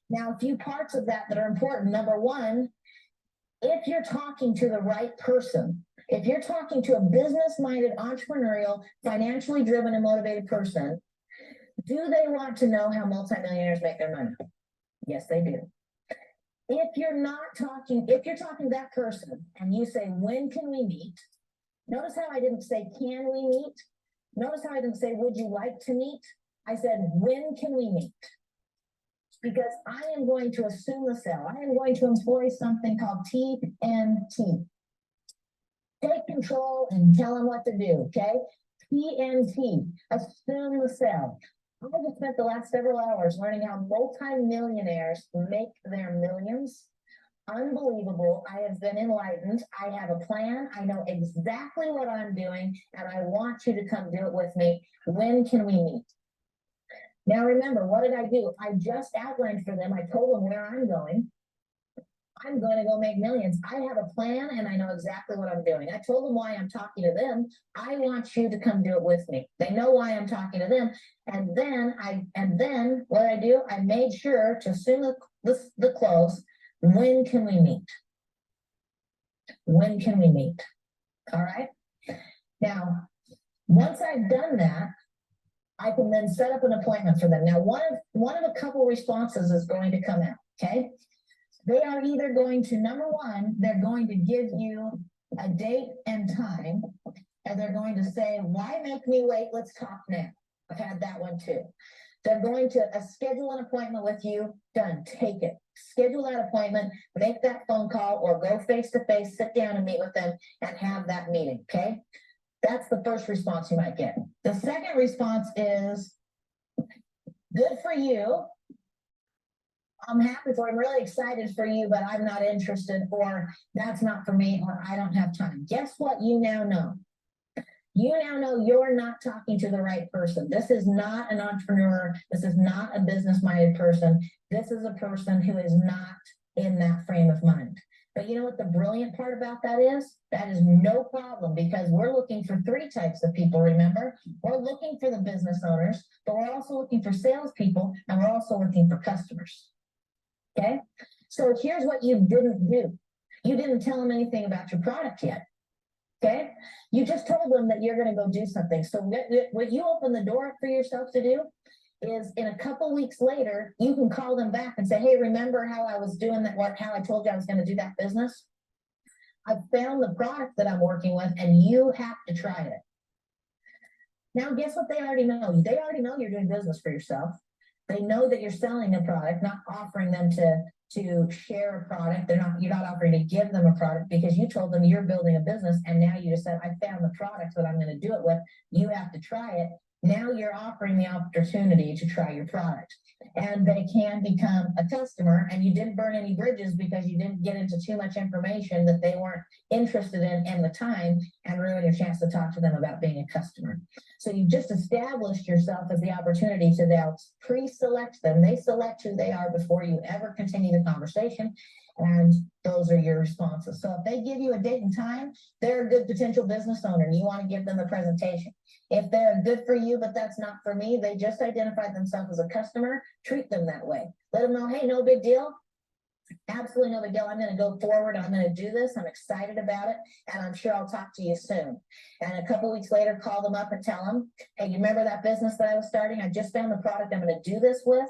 Now, a few parts of that are important. Number one, if you're talking to the right person, if you're talking to a business-minded, entrepreneurial, financially driven and motivated person, do they want to know how multimillionaires make their money? Yes, they do. If you're talking to that person and you say, when can we meet? Notice how I didn't say, can we meet? Notice how I didn't say, would you like to meet? I said, when can we meet? Because I am going to assume the sale. I am going to employ something called TNT. Take control and tell them what to do, okay? TNT, assume the sale. I just spent the last several hours learning how multi-millionaires make their millions. Unbelievable. I have been enlightened. I have a plan. I know exactly what I'm doing, and I want you to come do it with me. When can we meet? Now remember, what did I do? I just outlined for them. I told them where I'm going. I'm going to go make millions. I have a plan and I know exactly what I'm doing. I told them why I'm talking to them. I want you to come do it with me. They know why I'm talking to them. And then what I do, I made sure to assume the close. When can we meet? When can we meet? All right. Now, once I've done that, I can then set up an appointment for them. Now, one of a couple responses is going to come out, okay? They are either going to, number one, they're going to give you a date and time, and they're going to say, why make me wait? Let's talk now. I've had that one too. They're going to schedule an appointment with you. Done. Take it. Schedule that appointment, make that phone call, or go face to face, sit down and meet with them and have that meeting, okay? That's the first response you might get. The second response is, good for you. I'm happy for, I'm really excited for you, but I'm not interested, or that's not for me, or I don't have time. Guess what? You now know. You now know you're not talking to the right person. This is not an entrepreneur. This is not a business-minded person. This is a person who is not in that frame of mind. But you know what the brilliant part about that is? That is no problem, because we're looking for three types of people, remember? We're looking for the business owners, but we're also looking for salespeople, and we're also looking for customers. Okay? So here's what you didn't do. You didn't tell them anything about your product yet. Okay? You just told them that you're going to go do something. So what you open the door up for yourself to do is, in a couple weeks later, you can call them back and say, hey, remember how I was doing that, how I told you I was going to do that business? I found the product that I'm working with, and you have to try it. Now, guess what they already know? They already know you're doing business for yourself. They know that you're selling a product, not offering them to share a product. You're not offering to give them a product, because you told them you're building a business, and now you just said, I found the product that I'm going to do it with. You have to try it. Now you're offering the opportunity to try your product, and they can become a customer, and you didn't burn any bridges because you didn't get into too much information that they weren't interested in the time, and ruin your chance to talk to them about being a customer. So you just established yourself as the opportunity to now pre-select them. They select who they are before you ever continue the conversation. And those are your responses. So if they give you a date and time, they're a good potential business owner, and you want to give them the presentation. If they're good for you, but that's not for me, they just identified themselves as a customer, treat them that way. Let them know, hey, no big deal. Absolutely no big deal. I'm going to go forward. I'm going to do this. I'm excited about it. And I'm sure I'll talk to you soon. And a couple weeks later, call them up and tell them, hey, you remember that business that I was starting? I just found the product I'm going to do this with,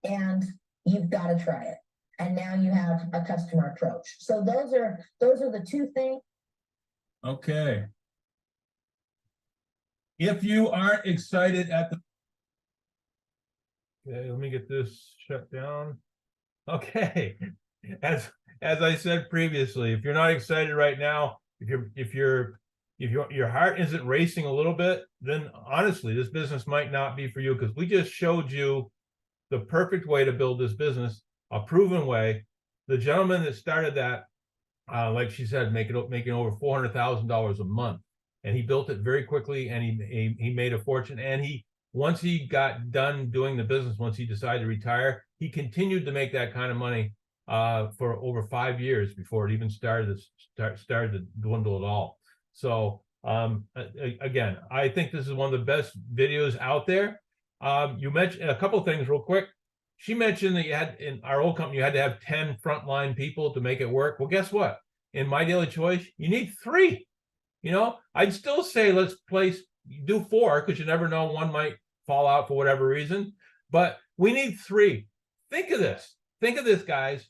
and you've got to try it. And now you have a customer approach. So those are the two things. Okay. If you aren't excited at the, okay, let me get this shut down. Okay, as I said previously, if you're not excited right now, if your heart isn't racing a little bit, then honestly, this business might not be for you, because we just showed you the perfect way to build this business, a proven way. the gentleman that started that, like she said, making over $400,000 a month, and he built it very quickly, and he made a fortune. And once he got done doing the business, once he decided to retire, he continued to make that kind of money for over 5 years before it even started to dwindle at all. So again, I think this is one of the best videos out there. You mentioned a couple of things real quick. She mentioned that you had, in our old company, you had to have 10 frontline people to make it work. Well, guess what? In My Daily Choice, you need 3. You know, I'd still say let's do 4, because you never know, one might fall out for whatever reason. But we need 3. Think of this, guys.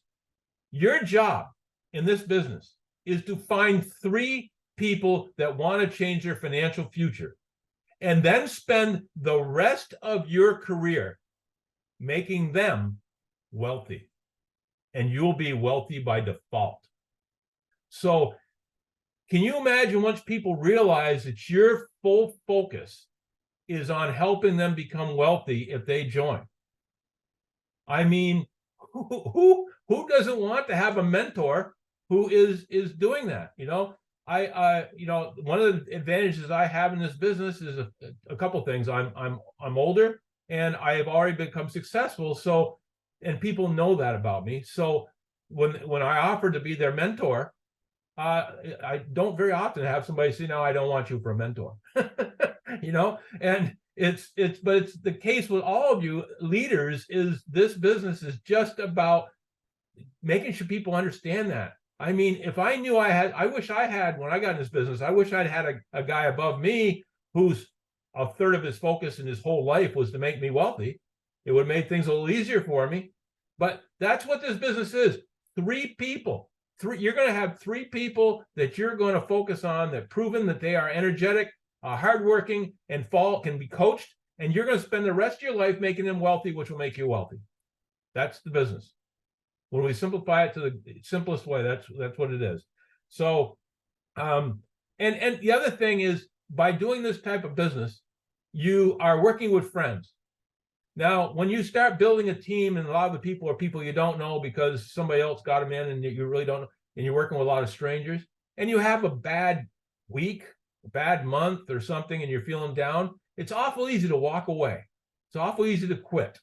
Your job in this business is to find 3 people that want to change their financial future, and then spend the rest of your career making them wealthy, and you'll be wealthy by default. So can you imagine, once people realize that your full focus is on helping them become wealthy if they join? I mean, who doesn't want to have a mentor who is doing that? You know, one of the advantages I have in this business is a couple things. I'm older, and I have already become successful. So, and people know that about me. So when I offer to be their mentor, I don't very often have somebody say, no, I don't want you for a mentor. You know, and it's the case with all of you leaders. Is this business is just about making sure people understand that. I mean, if I knew I wish I had, when I got in this business, I wish I'd had a guy above me who's a third of his focus in his whole life was to make me wealthy. It would have made things a little easier for me. But that's what this business is. 3 people. You're going to have 3 people that you're going to focus on, that proven that they are energetic, hardworking, and can be coached. And you're going to spend the rest of your life making them wealthy, which will make you wealthy. That's the business. When we simplify it to the simplest way, that's what it is. So, and the other thing is, by doing this type of business, you are working with friends. Now, when you start building a team, and a lot of the people are people you don't know because somebody else got them in and you really don't know, and you're working with a lot of strangers, and you have a bad week, a bad month or something, and you're feeling down, it's awful easy to walk away. It's awful easy to quit.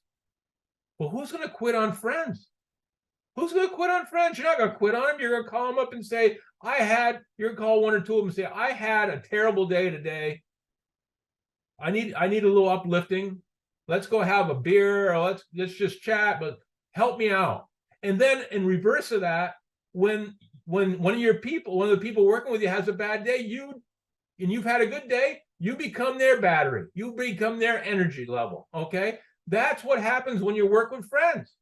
Well, who's going to quit on friends? Who's going to quit on friends? You're not going to quit on them. You're going to call them up and say, you're going to call 1 or 2 of them and say, I had a terrible day today. I need a little uplifting. Let's go have a beer, or let's just chat, but help me out. And then in reverse of that, when one of the people working with you has a bad day, and you've had a good day, you become their battery. You become their energy level. Okay. That's what happens when you work with friends.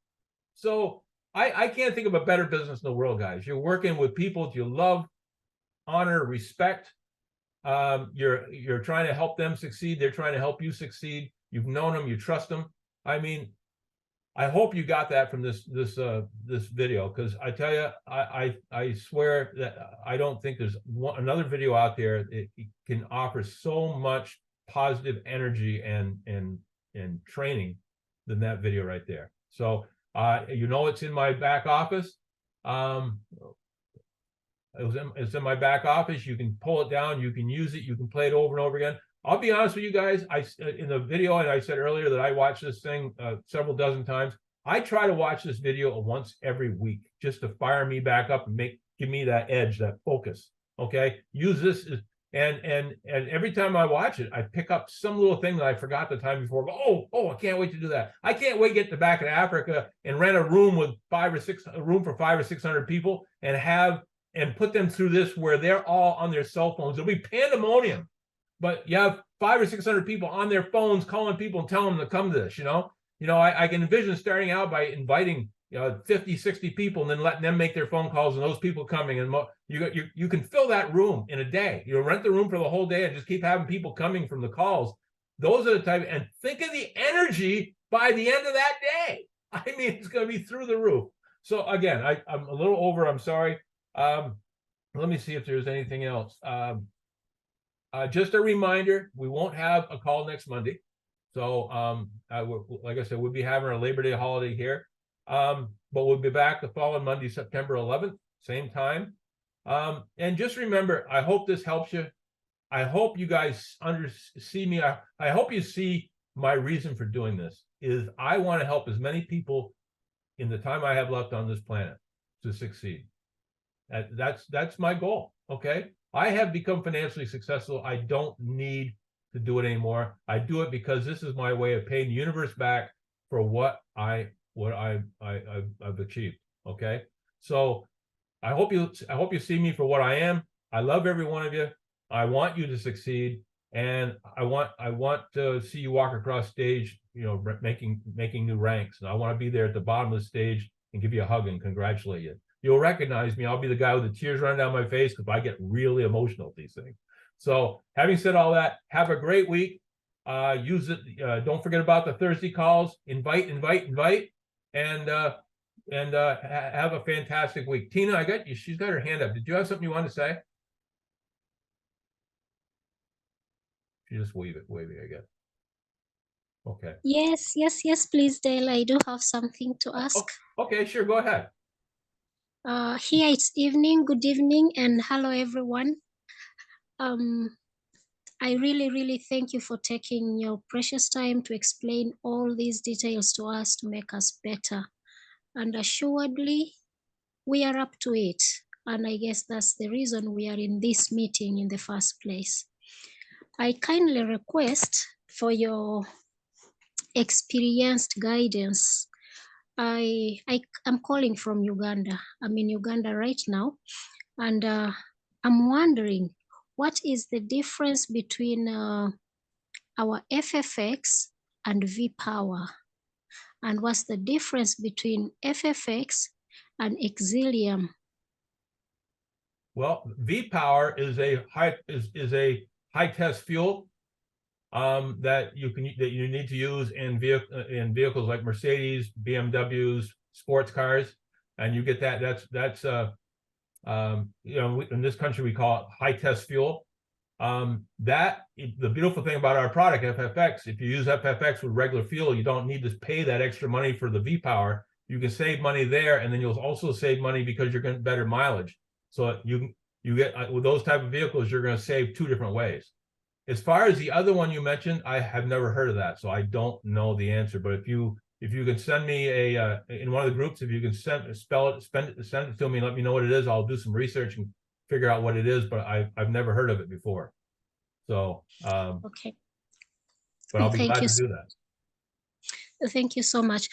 So I can't think of a better business in the world, guys. You're working with people that you love, honor, respect. You're trying to help them succeed. They're trying to help you succeed. You've known them, you trust them. I mean, I hope you got that from this video, because I tell you, I swear that I don't think there's another video out there that can offer so much positive energy and training than that video right there. So it's in my back office. It's in my back office. You can pull it down. You can use it. You can play it over and over again. I'll be honest with you guys. In the video, and I said earlier that I watched this thing several dozen times. I try to watch this video once every week just to fire me back up and give me that edge, that focus. Okay, use this and every time I watch it, I pick up some little thing that I forgot the time before. But I can't wait to do that. I can't wait to get to back in Africa and rent a room with 5 or 600 people and put them through this, where they're all on their cell phones. It'll be pandemonium. But you have 500 or 600 people on their phones calling people and telling them to come to this. I can envision starting out by inviting 50, 60 people, and then letting them make their phone calls, and those people coming, and you can fill that room in a day. Rent the room for the whole day and just keep having people coming from the calls. Those are the type, and think of the energy by the end of that day. I mean, it's going to be through the roof. So again, I'm a little over. I'm sorry. Let me see if there's anything else. Just a reminder, we won't have a call next Monday. So like I said, we'll be having a Labor Day holiday here. But we'll be back the following Monday, September 11th, same time. And just remember, I hope this helps you. I hope you guys see me. I hope you see my reason for doing this is I want to help as many people in the time I have left on this planet to succeed. That's my goal. Okay. I have become financially successful. I don't need to do it anymore. I do it because this is my way of paying the universe back for what I've achieved. Okay. So I hope you see me for what I am. I love every one of you. I want you to succeed, and I want to see you walk across stage, you know, making new ranks. And I want to be there at the bottom of the stage and give you a hug and congratulate you. You'll recognize me. I'll be the guy with the tears running down my face because I get really emotional at these things. So having said all that, have a great week. Use it. Don't forget about the Thursday calls. Invite, and have a fantastic week. Tina, I got you. She's got her hand up. Did you have something you wanted to say? She just waving, I guess. Okay. Yes, please, Dale. I do have something to ask. Okay, sure. Go ahead. Here it's evening. Good evening, and hello, everyone. I really thank you for taking your precious time to explain all these details to us to make us better. And assuredly, we are up to it. And I guess that's the reason we are in this meeting in the first place. I kindly request for your experienced guidance. I'm calling from Uganda. I'm in Uganda right now. And I'm wondering, what is the difference between our FFX and V-Power? And what's the difference between FFX and Exilium? Well, V-Power is a high test fuel that you need to use in vehicles like Mercedes, BMWs, sports cars, and you get that. That's you know, in this country we call it high test fuel. The beautiful thing about our product FFX, if you use FFX with regular fuel, you don't need to pay that extra money for the V-Power. You can save money there, and then you'll also save money because you're getting better mileage. So you get with those type of vehicles, you're going to save two different ways. As far as the other one you mentioned, I have never heard of that, so I don't know the answer. But if you can send me in one of the groups, if you can send it to me and let me know what it is, I'll do some research and figure out what it is. But I've never heard of it before. So okay. But I'll be glad to do that. Thank you so much.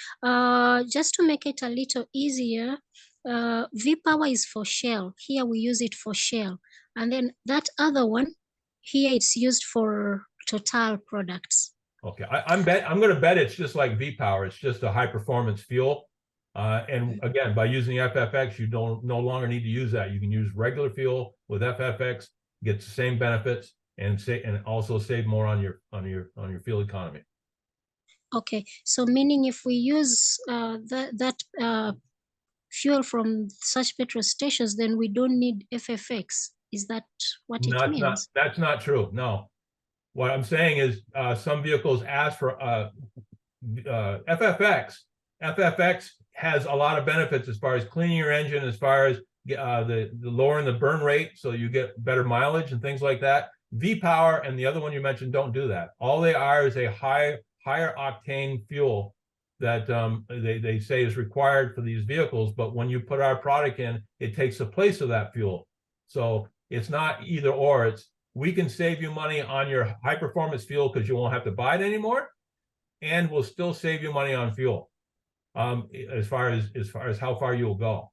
Just to make it a little easier, V-Power is for Shell. Here we use it for Shell. And then that other one, here it's used for Total products. Okay, I'm going to bet it's just like V-Power. It's just a high performance fuel. And again, by using FFX, you no longer need to use that. You can use regular fuel with FFX, get the same benefits, and also save more on your fuel economy. Okay, so meaning if we use that fuel from such petrol stations, then we don't need FFX. Is that what it means? That's not true. No. What I'm saying is some vehicles ask for FFX. FFX has a lot of benefits as far as cleaning your engine, as far as the lowering the burn rate, so you get better mileage and things like that. V-Power and the other one you mentioned don't do that. All they are is a higher octane fuel that they say is required for these vehicles. But when you put our product in, it takes the place of that fuel. So it's not either or. We can save you money on your high performance fuel because you won't have to buy it anymore, and we'll still save you money on fuel. As far as how far you'll go.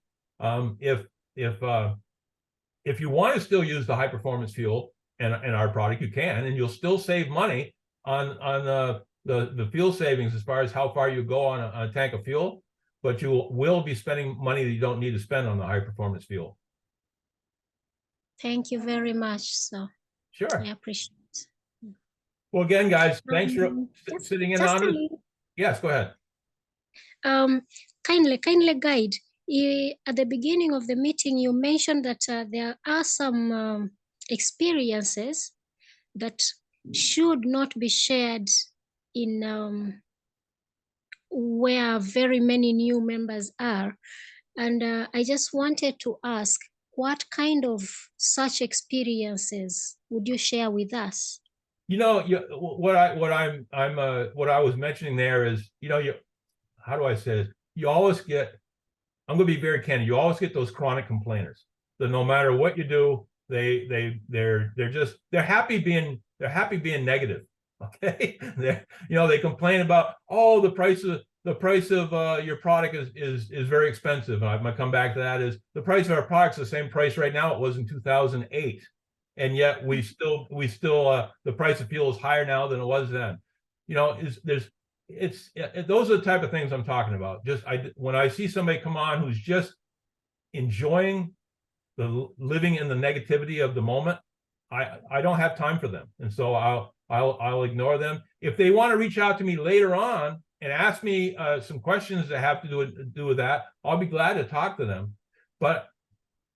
If you want to still use the high performance fuel and our product, you can, and you'll still save money on the fuel savings as far as how far you go on a tank of fuel, but you will be spending money that you don't need to spend on the high performance fuel. Thank you very much. So sure, I appreciate it. Well, again, guys, thanks for sitting in on it. Yes, go ahead. Kindly guide. At the beginning of the meeting, you mentioned that there are some experiences that should not be shared in where very many new members are. And I just wanted to ask, what kind of such experiences would you share with us? You know, what I was mentioning there is, how do I say this? You always get, I'm going to be very candid. You always get those chronic complainers that no matter what you do, they're happy being negative. Okay. They complain about, oh, the price of your product is very expensive. And I'm going to come back to that. Is the price of our product's the same price right now it was in 2008. And yet we still the price of fuel is higher now than it was then. Those are the type of things I'm talking about. When I see somebody come on who's just enjoying the living in the negativity of the moment, I don't have time for them. And so I'll ignore them. If they want to reach out to me later on and ask me some questions that have to do with that, I'll be glad to talk to them. But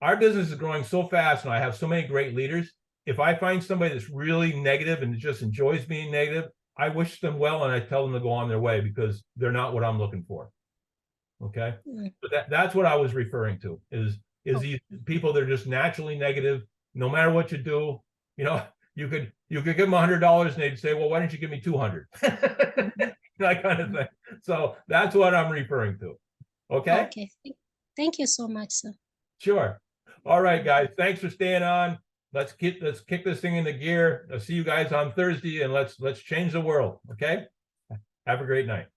our business is growing so fast and I have so many great leaders. If I find somebody that's really negative and just enjoys being negative, I wish them well and I tell them to go on their way because they're not what I'm looking for. Okay. But that's what I was referring to is these people that are just naturally negative. No matter what you do, you could give them $100 and they'd say, well, why don't you give me 200? That kind of thing. So that's what I'm referring to. Okay. Okay. Thank you so much, sir. Sure. All right, guys. Thanks for staying on. Let's kick this thing into gear. I'll see you guys on Thursday and let's change the world. Okay. Have a great night.